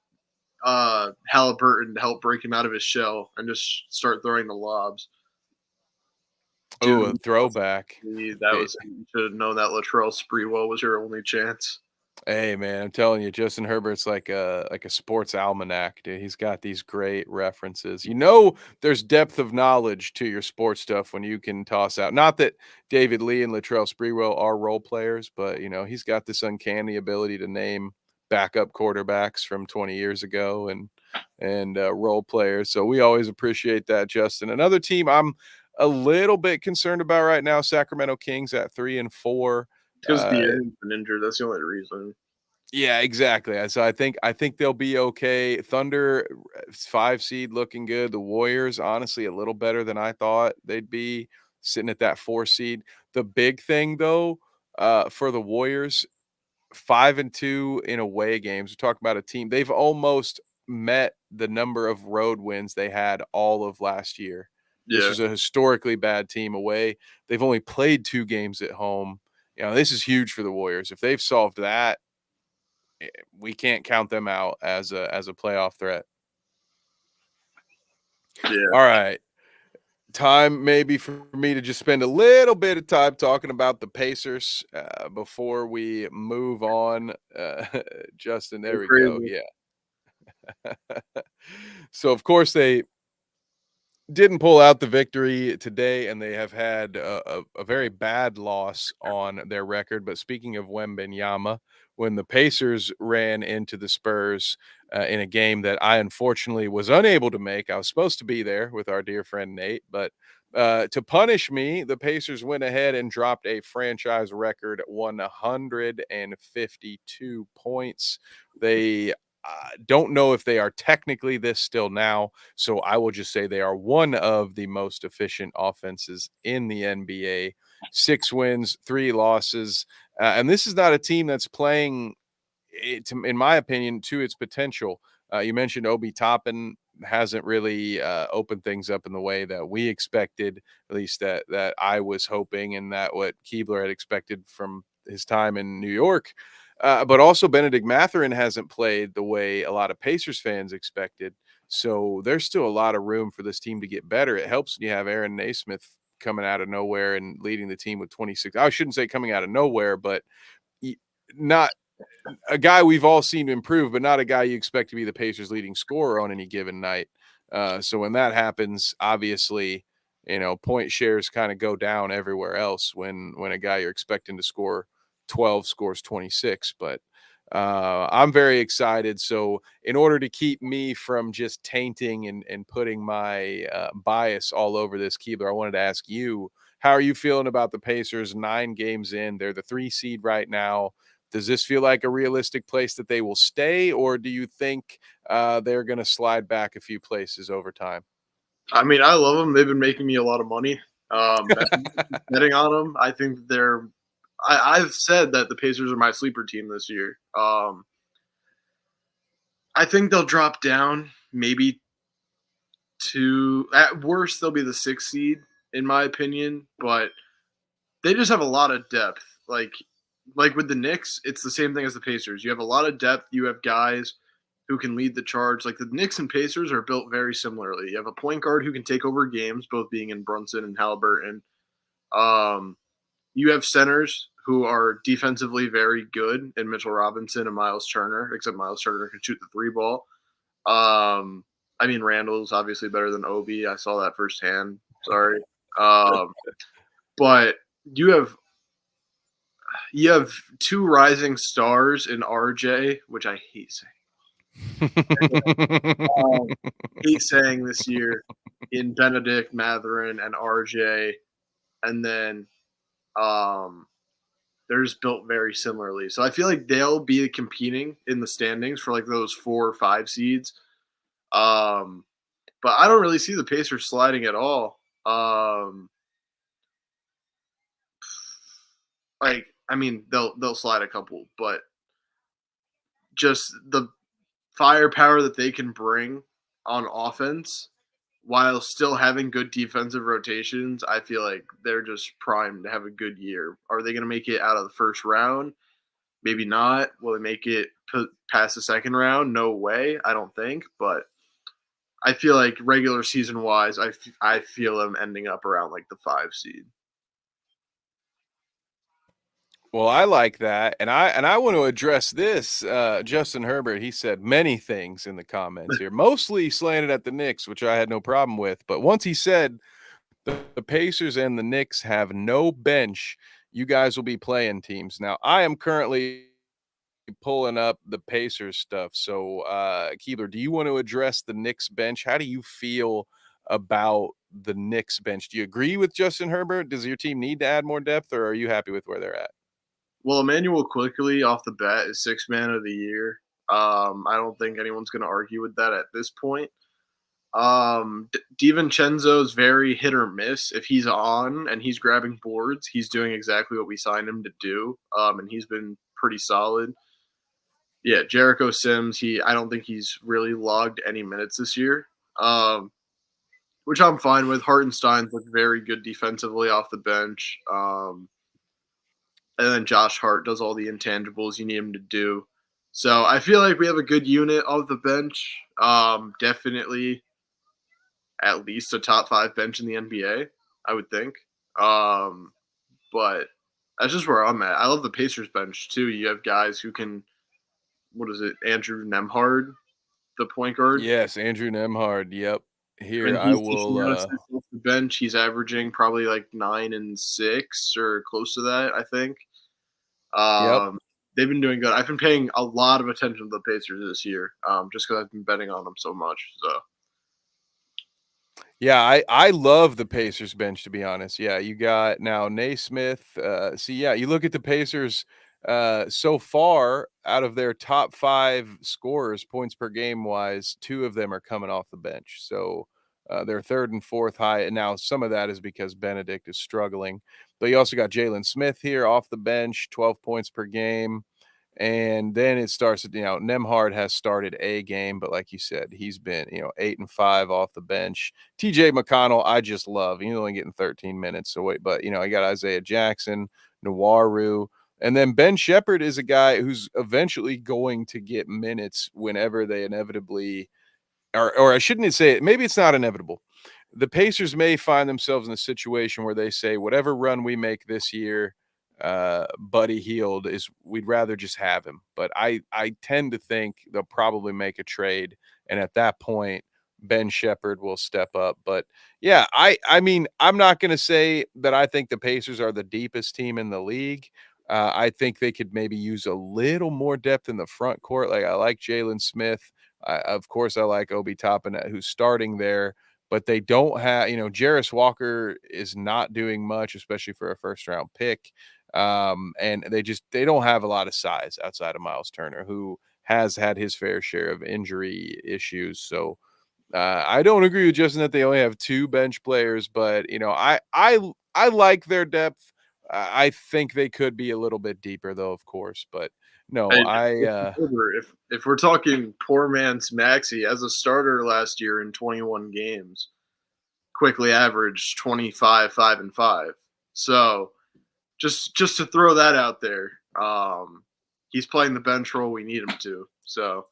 Halliburton to help break him out of his shell and just start throwing the lobs. Oh, a throwback. You should have known that Latrell Sprewell was your only chance. Hey man, I'm telling you, Justin Herbert's like a sports almanac, dude. He's got these great references. There's depth of knowledge to your sports stuff when you can toss out. Not that David Lee and Latrell Sprewell are role players, but he's got this uncanny ability to name backup quarterbacks from 20 years ago and role players. So we always appreciate that, Justin. Another team I'm a little bit concerned about right now, Sacramento Kings at 3-4. Because De'Aaron's been injured. That's the only reason. Yeah, exactly. So I think they'll be okay. Thunder 5 seed looking good. The Warriors, honestly, a little better than I thought they'd be, sitting at that 4 seed. The big thing though, for the Warriors, 5-2 in away games. We're talking about a team. They've almost met the number of road wins they had all of last year. This Yeah. is a historically bad team away. They've only played 2 games at home. This is huge for the Warriors. If they've solved that, we can't count them out as a playoff threat. Yeah. All right. Time maybe for me to just spend a little bit of time talking about the Pacers before we move on. Justin, there we go. Crazy. Yeah. So, of course, they didn't pull out the victory today, and they have had a very bad loss on their record. But speaking of Wembenyama, when the Pacers ran into the Spurs in a game that I unfortunately was unable to make, I was supposed to be there with our dear friend Nate, but to punish me, the Pacers went ahead and dropped a franchise record 152 points. They don't know if they are technically this still now, so I will just say they are one of the most efficient offenses in the NBA. 6 wins, 3 losses. And this is not a team that's playing, in my opinion, to its potential. You mentioned Obi Toppin hasn't really opened things up in the way that we expected, at least that I was hoping, and that what Keebler had expected from his time in New York. But also Benedict Mathurin hasn't played the way a lot of Pacers fans expected. So there's still a lot of room for this team to get better. It helps when you have Aaron Naismith coming out of nowhere and leading the team with 26. I shouldn't say coming out of nowhere, but not a guy we've all seen improve, but not a guy you expect to be the Pacers' leading scorer on any given night. So when that happens, obviously, point shares kind of go down everywhere else when a guy you're expecting to score 12 scores 26. But I'm very excited. So in order to keep me from just tainting and putting my bias all over this, Keebler, I wanted to ask you, how are you feeling about the Pacers 9 games in? They're the 3 seed right now. Does this feel like a realistic place that they will stay, or do you think they're going to slide back a few places over time? I mean, I love them. They've been making me a lot of money. Betting on them. I think I've said that the Pacers are my sleeper team this year. I think they'll drop down maybe at worst, they'll be the 6th seed, in my opinion. But they just have a lot of depth. Like with the Knicks, it's the same thing as the Pacers. You have a lot of depth. You have guys who can lead the charge. Like the Knicks and Pacers are built very similarly. You have a point guard who can take over games, both being in Brunson and Halliburton. You have centers who are defensively very good in Mitchell Robinson and Miles Turner, except Miles Turner can shoot the 3 ball. I mean, Randall's obviously better than Obi. I saw that firsthand. Sorry. But you have 2 rising stars in RJ, which I hate saying. Hate saying this year in Benedict, Mathurin, and RJ, and then they're just built very similarly. So I feel like they'll be competing in the standings for like those 4 or 5 seeds. But I don't really see the Pacers sliding at all. They'll slide a couple, but just the firepower that they can bring on offense while still having good defensive rotations, I feel like they're just primed to have a good year. Are they going to make it out of the first round? Maybe not. Will they make it past the second round? No way. I don't think. But I feel like regular season wise, I feel them ending up around like the 5 seed. Well, I like that, and I want to address this. Justin Herbert, he said many things in the comments here, mostly slanted at the Knicks, which I had no problem with. But once he said the Pacers and the Knicks have no bench, you guys will be playing teams. Now, I am currently pulling up the Pacers stuff. So, Keebler, do you want to address the Knicks bench? How do you feel about the Knicks bench? Do you agree with Justin Herbert? Does your team need to add more depth, or are you happy with where they're at? Well, Emmanuel Quickly off the bat is 6th man of the year. I don't think anyone's going to argue with that at this point. DiVincenzo is very hit or miss. If he's on and he's grabbing boards, he's doing exactly what we signed him to do. And he's been pretty solid. Yeah, Jericho Sims, I don't think he's really logged any minutes this year. which I'm fine with. Hartenstein's looked very good defensively off the bench. And then Josh Hart does all the intangibles you need him to do. So I feel like we have a good unit off the bench. Definitely at least a top 5 bench in the NBA, I would think. But that's just where I'm at. I love the Pacers bench too. You have guys who can, Andrew Nemhard, the point guard. Yes, Andrew Nemhard. Yep. Here And I he's will. off the bench. He's averaging probably like 9 and 6 or close to that, I think. They've been doing good. I've been paying a lot of attention to the Pacers this year, just because I've been betting on them so much. So. Yeah, I love the Pacers bench, to be honest. Yeah, you got now Naismith. You look at the Pacers so far out of their top 5 scorers, points per game wise, 2 of them are coming off the bench. So they're 3rd and 4th high. And now some of that is because Benedict is struggling. But you also got Jalen Smith here off the bench, 12 points per game. And then it starts, Nemhard has started a game, but like you said, he's been, 8 and 5 off the bench. TJ McConnell, I just love. He's only getting 13 minutes. So wait, but I got Isaiah Jackson, Nwaru, and then Ben Shepherd is a guy who's eventually going to get minutes whenever they inevitably, or I shouldn't say it. Maybe it's not inevitable. The Pacers may find themselves in a situation where they say, whatever run we make this year, Buddy Hield, we'd rather just have him. But I tend to think they'll probably make a trade, and at that point Ben Shepherd will step up. But yeah, I mean, I'm not going to say that I think the Pacers are the deepest team in the league. I think they could maybe use a little more depth in the front court. Like, I like Jalen Smith. Of course I like Obi Toppin, who's starting there, but they don't have, Jarris Walker is not doing much, especially for a first round pick. And they don't have a lot of size outside of Miles Turner, who has had his fair share of injury issues. So I don't agree with Justin that they only have 2 bench players, but I like their depth. I think they could be a little bit deeper, though, of course. But no, if we're talking poor man's Maxey, as a starter last year in 21 games, quickly averaged 25, 5 and 5. So. Just to throw that out there, he's playing the bench role we need him to. So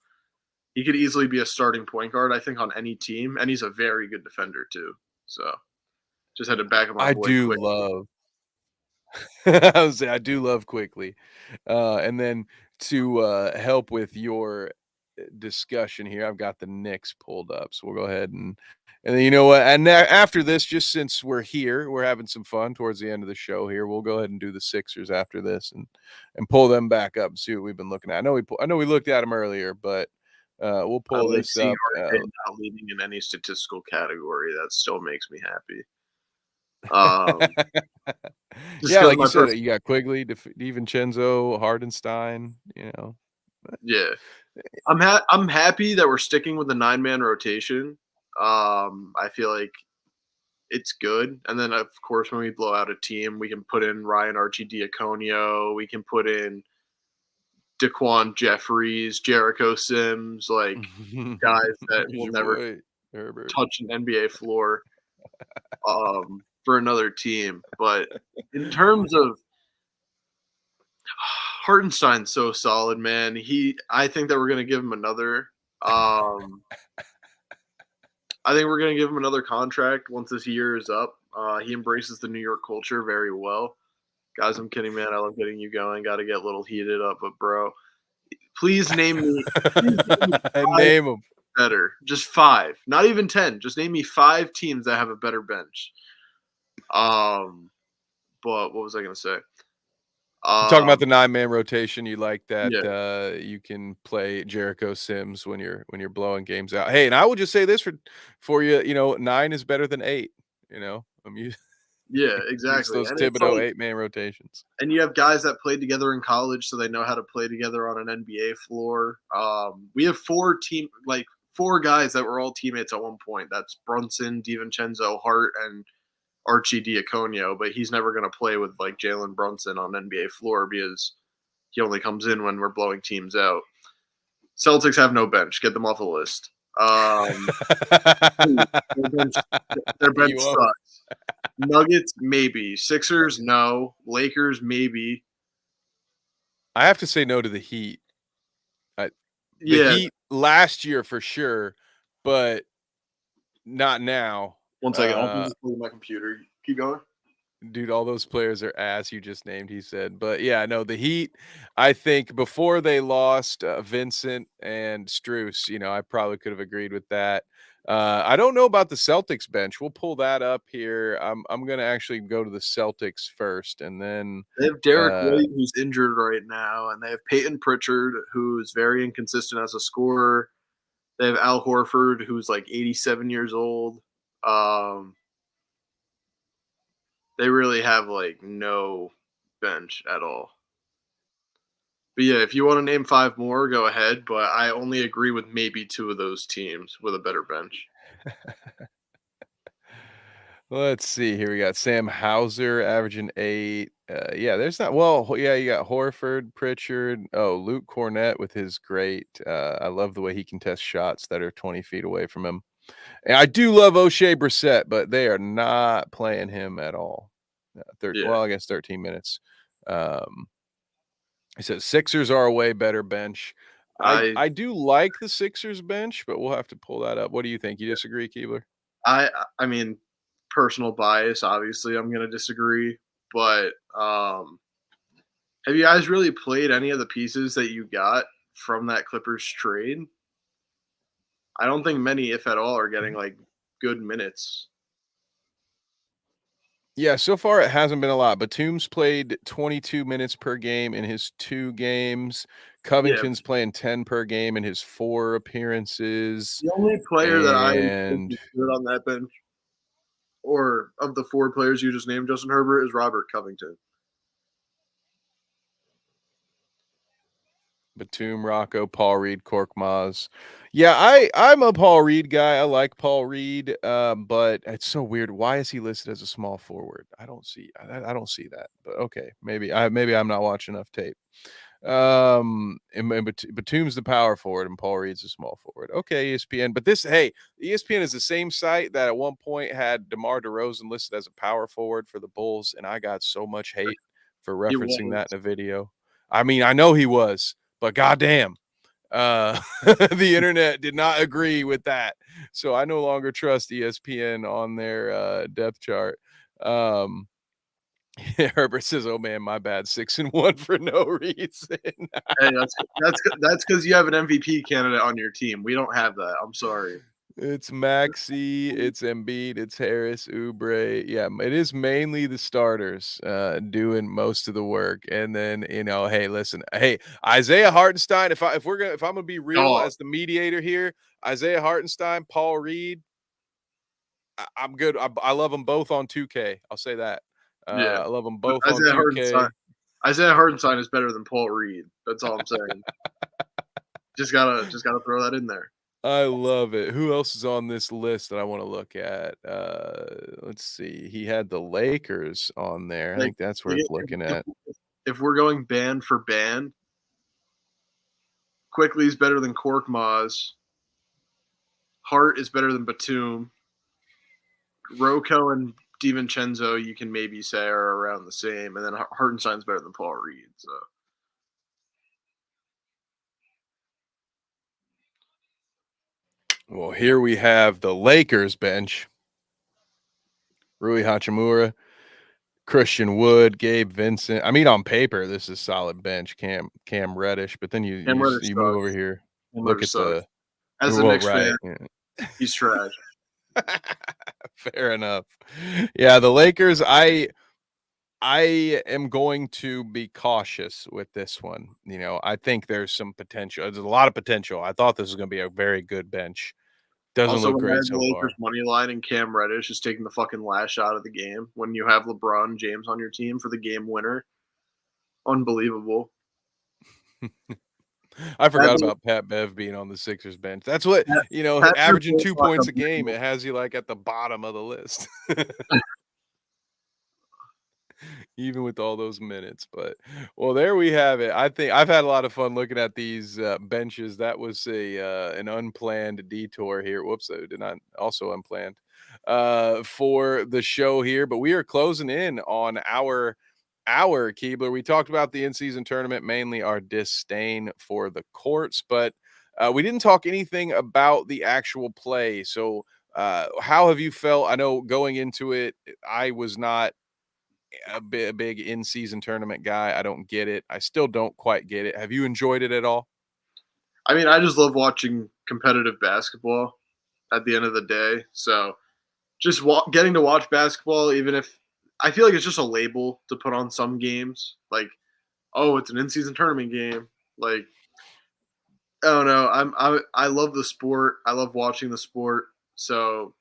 he could easily be a starting point guard, I think, on any team, and he's a very good defender too. So just had to back him up. I do love Quickly, and then to help with your discussion here, I've got the Knicks pulled up, so we'll go ahead and then and after this, just since we're here, we're having some fun towards the end of the show here, we'll go ahead and do the Sixers after this and pull them back up and see what we've been looking at. I know we looked at them earlier, but we'll pull this up. Not leading in any statistical category, that still makes me happy. Yeah, like you said, you got Quigley, DiVincenzo, Hardenstein. Yeah, I'm happy that we're sticking with the 9-man rotation. I feel like it's good. And then, of course, when we blow out a team, we can put in Ryan Arcidiaconio. We can put in Daquan Jeffries, Jericho Sims, like guys that will never touch an NBA floor for another team. But in terms of Hartenstein's so solid, man. I think that we're going to give him another I think we're going to give him another contract once this year is up. He embraces the New York culture very well. Guys, I'm kidding, man. I love getting you going. Got to get a little heated up, but bro, please name me. Name them better. Just 5, not even 10. Just name me 5 teams that have a better bench. But what was I going to say? Talking about the 9-man rotation, you like that you can play Jericho Sims when you're blowing games out. Hey, and I will just say this for you, 9 is better than 8. Yeah, exactly. Those Thibodeau 8-man rotations. And you have guys that played together in college, so they know how to play together on an NBA floor. We have 4 guys that were all teammates at one point. That's Brunson, DiVincenzo, Hart, and Arcidiaconio, but he's never going to play with like Jalen Brunson on NBA floor because he only comes in when we're blowing teams out. Celtics have no bench. Get them off the list. Their bench, their bench You are- sucks. Nuggets, maybe. Sixers, no. Lakers, maybe. I have to say no to the Heat. The Yeah. Heat last year for sure, but not now. 1 second. I'll just pull my computer. Keep going. Dude, all those players are ass you just named, he said. But yeah, no, the Heat, I think before they lost Vincent and Strus, I probably could have agreed with that. I don't know about the Celtics bench. We'll pull that up here. I'm gonna actually go to the Celtics first, and then They have Derek White, who's injured right now, and they have Peyton Pritchard, who's very inconsistent as a scorer. They have Al Horford, who's like 87 years old. They really have like no bench at all. But yeah, if you want to name 5 more, go ahead. But I only agree with maybe 2 of those teams with a better bench. Let's see here. We got Sam Hauser averaging 8. Yeah, there's not. Well, yeah, you got Horford, Pritchard. Oh, Luke Cornett with his great. I love the way he can test shots that are 20 feet away from him. And I do love O'Shea Brissett, but they are not playing him at all. Well, I guess 13 minutes. He says Sixers are a way better bench. I do like the Sixers bench, but we'll have to pull that up. What do you think? You disagree, Keebler? I mean, personal bias, obviously, I'm going to disagree. But have you guys really played any of the pieces that you got from that Clippers trade? I don't think many, if at all, are getting like good minutes. Yeah, so far it hasn't been a lot. Batum's played 22 minutes per game in his 2 games. Covington's playing 10 per game in his 4 appearances. The only player that I think is good on that bench, or of the 4 players you just named, Justin Herbert, is Robert Covington. Batum, Rocco, Paul Reed, Korkmaz. Yeah, I'm a Paul Reed guy. I like Paul Reed, but it's so weird. Why is he listed as a small forward? I don't see that. But okay, maybe I'm not watching enough tape. And Batum's the power forward, and Paul Reed's the small forward. Okay, ESPN. But ESPN is the same site that at one point had DeMar DeRozan listed as a power forward for the Bulls, and I got so much hate for referencing that in a video. I mean, I know he was. But goddamn, the internet did not agree with that. So I no longer trust ESPN on their depth chart. Herbert says, "Oh man, my bad. 6-1 for no reason." Hey, that's because you have an MVP candidate on your team. We don't have that. I'm sorry. It's Maxey, it's Embiid, it's Harris, Oubre. Yeah, it is mainly the starters doing most of the work. And then, hey, listen, Isaiah Hartenstein, if I'm gonna be real as the mediator here, Isaiah Hartenstein, Paul Reed, I'm good. I love them both on 2K. I'll say that. I love them both on 2K. Isaiah Hartenstein is better than Paul Reed. That's all I'm saying. just gotta throw that in there. I love it. Who else is on this list that I want to look at? Let's see. He had the Lakers on there. I think that's worth looking at. If we're going band for band, Quickly is better than Korkmaz. Hart is better than Batum. Rocco and DiVincenzo, you can maybe say, are around the same. And then Hartenstein's better than Paul Reed. So. Well, here we have the Lakers bench. Rui Hachimura, Christian Wood, Gabe Vincent. I mean, on paper, this is solid bench. Cam Reddish, but then you move over here. Look at the as a Knicks fan, he's trash. Fair enough. Yeah, the Lakers. I am going to be cautious with this one. I think there's some potential. There's a lot of potential. I thought this was going to be a very good bench. Doesn't look great so far. Lakers money line and Cam Reddish is taking the fucking last shot of the game when you have LeBron James on your team for the game winner. Unbelievable. I forgot about Pat Bev being on the Sixers bench. That's what, averaging 2 points a game. It has you like at the bottom of the list. even with all those minutes. But well, there we have it. I think I've had a lot of fun looking at these benches. That was a an unplanned detour here. Whoops, I did not also unplanned for the show here. But we are closing in on our Keebler. We talked about the in-season tournament, mainly our disdain for the courts, but we didn't talk anything about the actual play. So, how have you felt? I know going into it, I was not a big in-season tournament guy. I don't get it. I still don't quite get it. Have you enjoyed it at all? I mean, I just love watching competitive basketball at the end of the day. So just getting to watch basketball, even if I feel like it's just a label to put on some games, like, oh, it's an in-season tournament game. Like, I don't know. I love the sport. I love watching the sport. So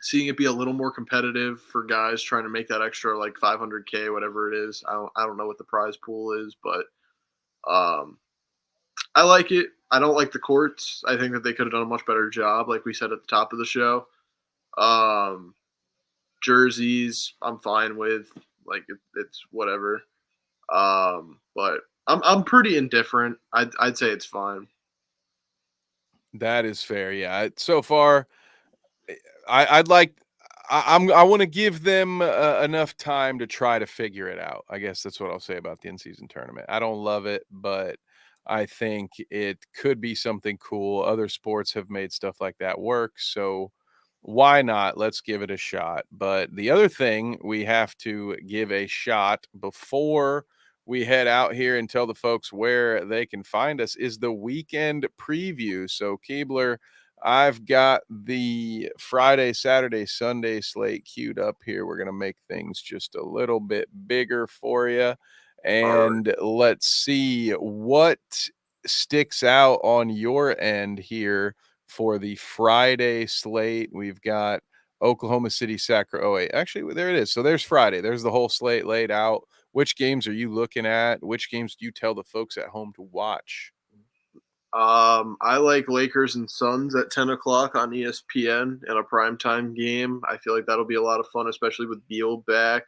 seeing it be a little more competitive for guys trying to make that extra like 500K, whatever it is. I don't know what the prize pool is, but um, I like it. I don't like the courts. I think that they could have done a much better job, like we said at the top of the show. Um, Jerseys, I'm fine with. Like it's whatever. But I'm pretty indifferent. I'd say it's fine. That is fair. Yeah. So far, I'd like. I want to give them enough time to try to figure it out. I guess that's what I'll say about the in-season tournament. I don't love it, but I think it could be something cool. Other sports have made stuff like that work, so why not? Let's give it a shot. But the other thing we have to give a shot before we head out here and tell the folks where they can find us is the weekend preview. So Keebler, I've got the Friday, Saturday, Sunday slate queued up here. We're going to make things just a little bit bigger for you. All right. And let's see what sticks out on your end here for the Friday slate. We've got Oklahoma City, Sacramento. Oh, wait, actually, there it is. So there's Friday. There's the whole slate laid out. Which games are you looking at? Which games do you tell the folks at home to watch? I like Lakers and Suns at 10 o'clock on ESPN in a primetime game. I feel like that'll be a lot of fun, especially with Beal back.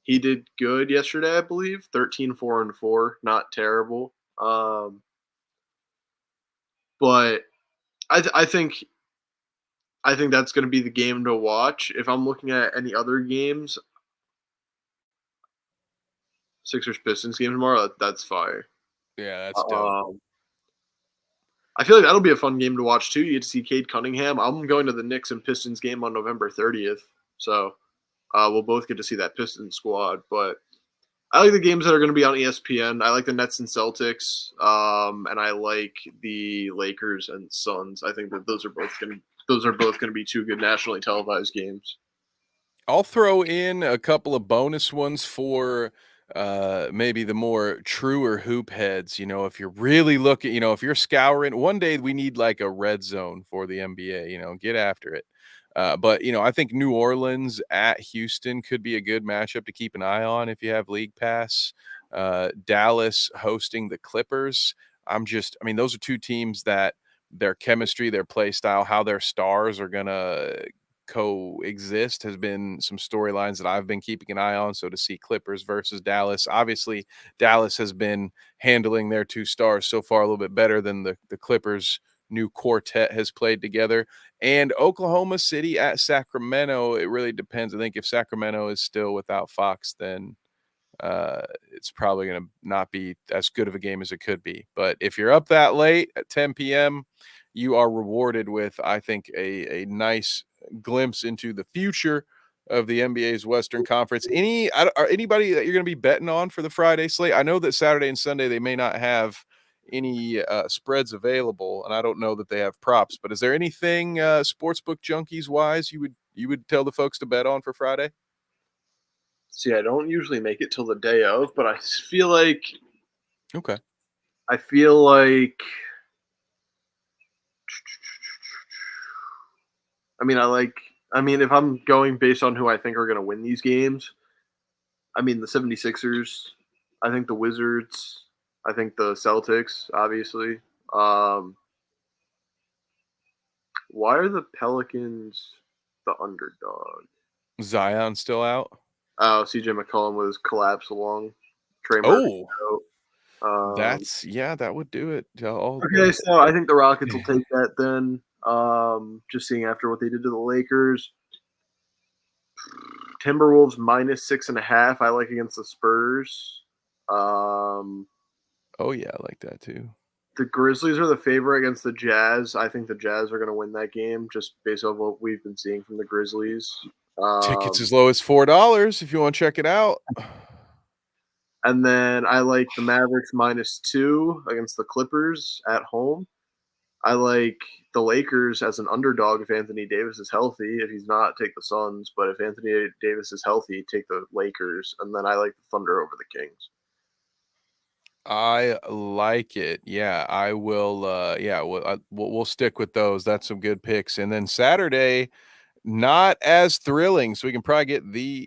He did good yesterday, I believe. 13-4-4, not terrible. But I think that's going to be the game to watch. If I'm looking at any other games, Sixers Pistons game tomorrow, that's fire. Yeah, that's dope. I feel like that'll be a fun game to watch too. You get to see Cade Cunningham. I'm going to the Knicks and Pistons game on November 30th, so we'll both get to see that Pistons squad. But I like the games that are going to be on ESPN. I like the Nets and Celtics, and I like the Lakers and Suns. I think that those are both going to be two good nationally televised games. I'll throw in a couple of bonus ones for maybe the more truer hoop heads. You know, if you're really looking, if you're scouring, one day we need like a red zone for the NBA. Get after it. But I think New Orleans at Houston could be a good matchup to keep an eye on if you have League Pass. Dallas hosting the Clippers. Those are two teams that their chemistry, their play style, how their stars are gonna coexist has been some storylines that I've been keeping an eye on. So to see Clippers versus Dallas, obviously Dallas has been handling their two stars so far a little bit better than the Clippers new quartet has played together. And Oklahoma City at Sacramento, it really depends. I think if Sacramento is still without Fox, then it's probably going to not be as good of a game as it could be. But if you're up that late at 10 p.m., you are rewarded with, I think, a nice glimpse into the future of the NBA's Western Conference. Anybody that you're going to be betting on for the Friday slate? I know that Saturday and Sunday they may not have any spreads available, and I don't know that they have props. But is there anything sportsbook junkies wise you would tell the folks to bet on for Friday? See, I don't usually make it till the day of, but I feel like okay. I feel like if I'm going based on who I think are going to win these games, the 76ers, I think the Wizards, I think the Celtics, obviously. Why are the Pelicans the underdog? Zion still out? Oh, CJ McCollum with his collapse along. Trey Murphy Oh, out. that would do it. Okay, so I think the Rockets will take that then. Just seeing after what they did to the Lakers. Timberwolves -6.5. I like against the Spurs. Oh yeah, I like that too. The Grizzlies are the favorite against the Jazz. I think the Jazz are going to win that game just based on what we've been seeing from the Grizzlies. Tickets as low as $4 if you want to check it out. And then I like the Mavericks -2 against the Clippers at home. I like the Lakers as an underdog if Anthony Davis is healthy. If he's not, take the Suns. But if Anthony Davis is healthy, take the Lakers. And then I like the Thunder over the Kings. I like it. Yeah, I will. Yeah, we'll stick with those. That's some good picks. And then Saturday, not as thrilling, so we can probably get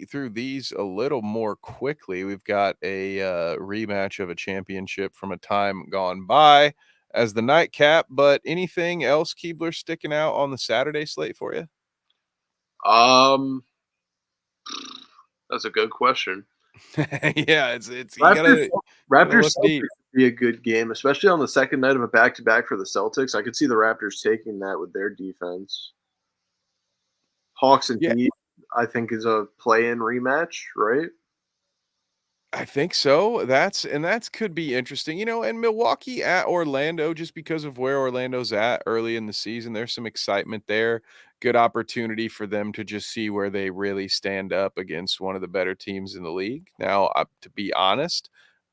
through these a little more quickly. We've got a rematch of a championship from a time gone by as the nightcap. But anything else, Keebler, sticking out on the Saturday slate for you? That's a good question. Yeah, it's Raptors deep. Celtics would be a good game, especially on the second night of a back-to-back for the Celtics. I could see the Raptors taking that with their defense. Hawks and Heat, I think, is a play-in rematch, right? I think so. That could be interesting. And Milwaukee at Orlando, just because of where Orlando's at early in the season, there's some excitement there. Good opportunity for them to just see where they really stand up against one of the better teams in the league. Now, to be honest,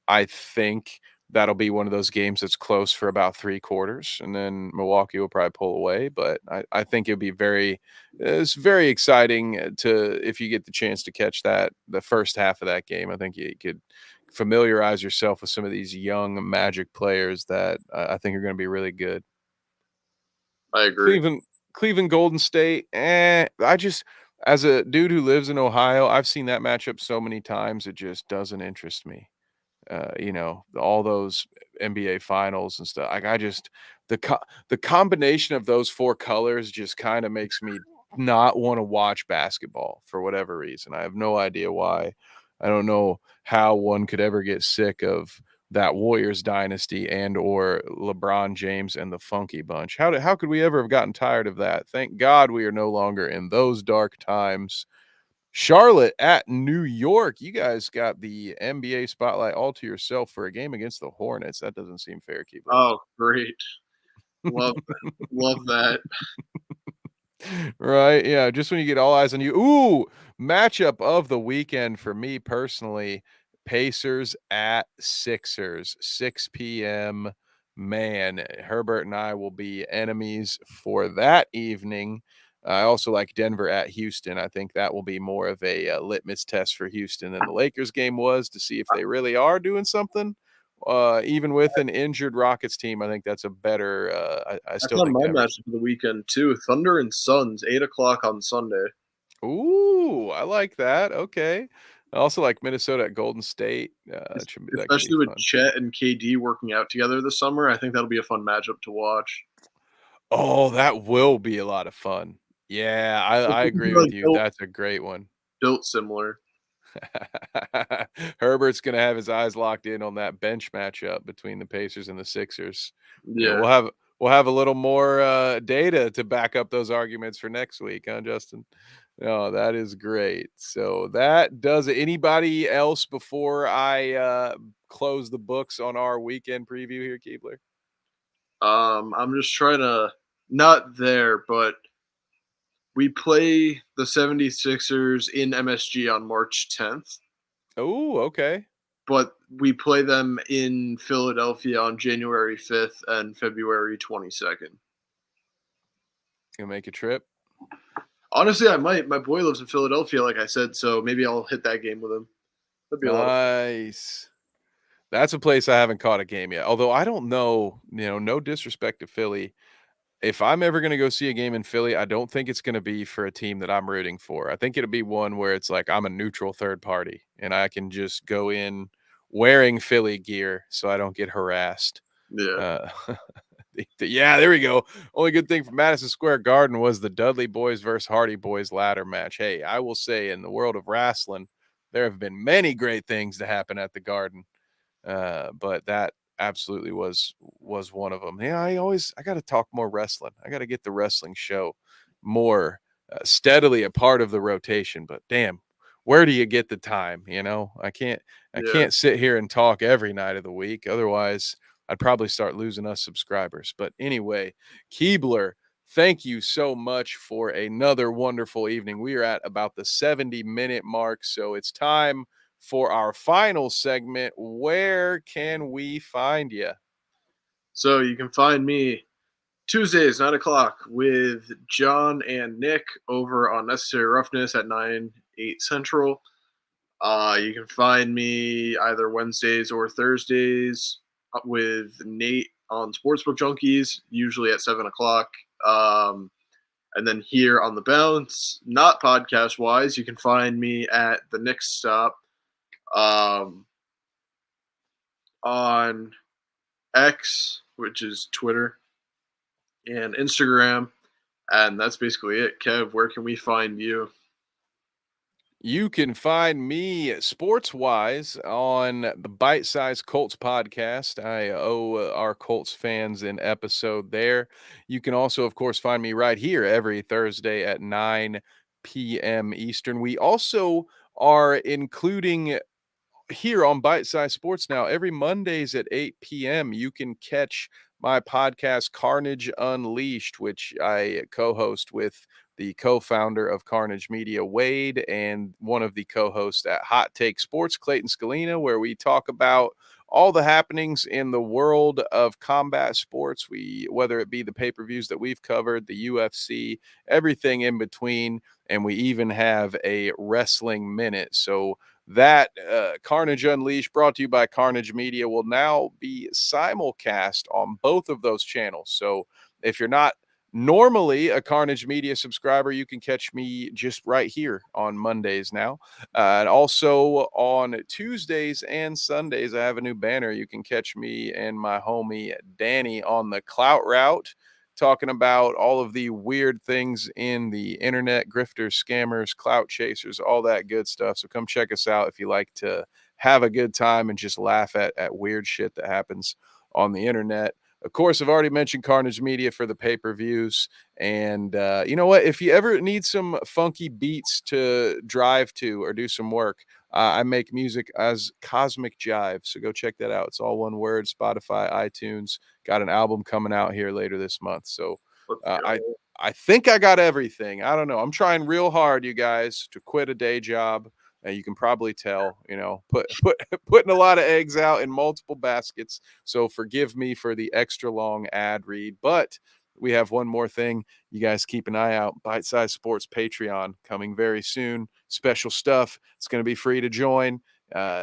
I think that'll be one of those games that's close for about 3 quarters, and then Milwaukee will probably pull away. But I think it's very exciting if you get the chance to catch the first half of that game. I think you could familiarize yourself with some of these young Magic players that I think are going to be really good. I agree. Cleveland Golden State. As a dude who lives in Ohio, I've seen that matchup so many times. It just doesn't interest me. All those NBA finals and stuff. Like the combination of those 4 colors just kind of makes me not want to watch basketball for whatever reason. I have no idea why. I don't know how one could ever get sick of that Warriors dynasty and or LeBron James and the Funky Bunch. How could we ever have gotten tired of that? Thank God we are no longer in those dark times. Charlotte at New York. You guys got the NBA spotlight all to yourself for a game against the Hornets. That doesn't seem fair, Keeper. Oh, great. Love that. Right. Yeah. Just when you get all eyes on you. Ooh, matchup of the weekend for me personally. Pacers at Sixers, 6 p.m. Man, Herbert and I will be enemies for that evening. I also like Denver at Houston. I think that will be more of a litmus test for Houston than the Lakers game was to see if they really are doing something. Even with an injured Rockets team, I think that's a better. I still think my matchup of the weekend too. Thunder and Suns, 8:00 on Sunday. Ooh, I like that. Okay. I also like Minnesota at Golden State. Especially with Chet and KD working out together this summer, I think that'll be a fun matchup to watch. Oh, that will be a lot of fun. Yeah, I agree with you. That's a great one. Built similar. Herbert's going to have his eyes locked in on that bench matchup between the Pacers and the Sixers. Yeah. We'll have a little more data to back up those arguments for next week, huh, Justin? No, that is great. So that does it. Anybody else before I close the books on our weekend preview here, Keebler? I'm just trying to not there, but we play the 76ers in MSG on March 10th. Oh, okay. But we play them in Philadelphia on January 5th and February 22nd. You'll make a trip? Honestly, I might. My boy lives in Philadelphia, like I said, so maybe I'll hit that game with him. That'd be nice. That's a place I haven't caught a game yet. Although I don't know, no disrespect to Philly. If I'm ever going to go see a game in Philly, I don't think it's going to be for a team that I'm rooting for. I think it'll be one where it's like I'm a neutral third party and I can just go in wearing Philly gear so I don't get harassed. Yeah. Yeah, there we go. Only good thing from Madison Square Garden was the Dudley Boys versus Hardy Boys ladder match. Hey, I will say in the world of wrestling, there have been many great things to happen at the Garden. But that absolutely was one of them. Yeah, I got to talk more wrestling. I got to get the wrestling show more steadily a part of the rotation. But damn, where do you get the time? I can't sit here and talk every night of the week. Otherwise, I'd probably start losing us subscribers. But anyway, Keebler, thank you so much for another wonderful evening. We are at about the 70-minute mark, so it's time for our final segment. Where can we find you? So you can find me Tuesdays, 9 o'clock with John and Nick over on Necessary Roughness at 9, 8 Central. You can find me either Wednesdays or Thursdays with Nate on Sportsbook Junkies, usually at 7 o'clock. And then here on The Bounce, not podcast-wise, you can find me at the Knicks Stop on X, which is Twitter, and Instagram. And that's basically it. Kev, where can we find you? You can find me sports-wise on the Bite Size Colts podcast. I owe our Colts fans an episode there. You can also, of course, find me right here every Thursday at 9 p.m. Eastern. We also are including here on Bite Size Sports now every Mondays at 8 p.m. You can catch my podcast Carnage Unleashed, which I co-host with the co-founder of Carnage Media, Wade, and one of the co-hosts at Hot Take Sports, Clayton Scalina, where we talk about all the happenings in the world of combat sports, whether it be the pay-per-views that we've covered, the UFC, everything in between, and we even have a wrestling minute. So that Carnage Unleashed, brought to you by Carnage Media, will now be simulcast on both of those channels. So if you're not normally a Carnage Media subscriber, you can catch me just right here on Mondays now. And also on Tuesdays and Sundays, I have a new banner. You can catch me and my homie Danny on the Clout Route, talking about all of the weird things in the internet, grifters, scammers, clout chasers, all that good stuff. So come check us out if you like to have a good time and just laugh at weird shit that happens on the internet. Of course, I've already mentioned Carnage Media for the pay-per-views. And you know what? If you ever need some funky beats to drive to or do some work, I make music as Cosmic Jive. So go check that out. It's all one word, Spotify, iTunes. Got an album coming out here later this month. So I think I got everything. I don't know. I'm trying real hard, you guys, to quit a day job. You can probably tell, putting a lot of eggs out in multiple baskets. So forgive me for the extra long ad read. But we have one more thing. You guys keep an eye out. Bite Size Sports Patreon coming very soon. Special stuff. It's going to be free to join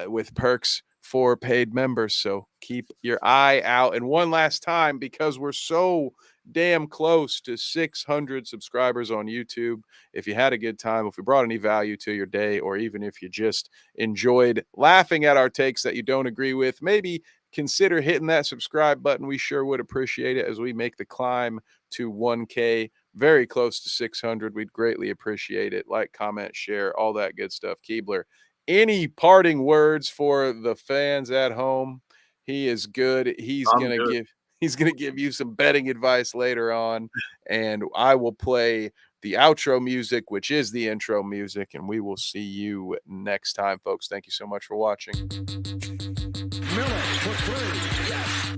with perks for paid members. So keep your eye out. And one last time, because we're so damn close to 600 subscribers on YouTube. If you had a good time, if we brought any value to your day, or even if you just enjoyed laughing at our takes that you don't agree with, maybe consider hitting that subscribe button. We sure would appreciate it as we make the climb to 1K, very close to 600. We'd greatly appreciate it. Like, comment, share, all that good stuff. Keebler, any parting words for the fans at home? He is good. He's going to give you some betting advice later on, and I will play the outro music, which is the intro music, and we will see you next time, folks. Thank you so much for watching. Miller for three. Yes.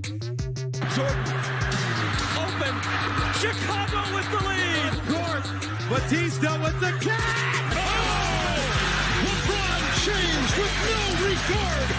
Jordan. Open. Chicago with the lead. Court. Batista with the catch. Oh! LeBron James with no regard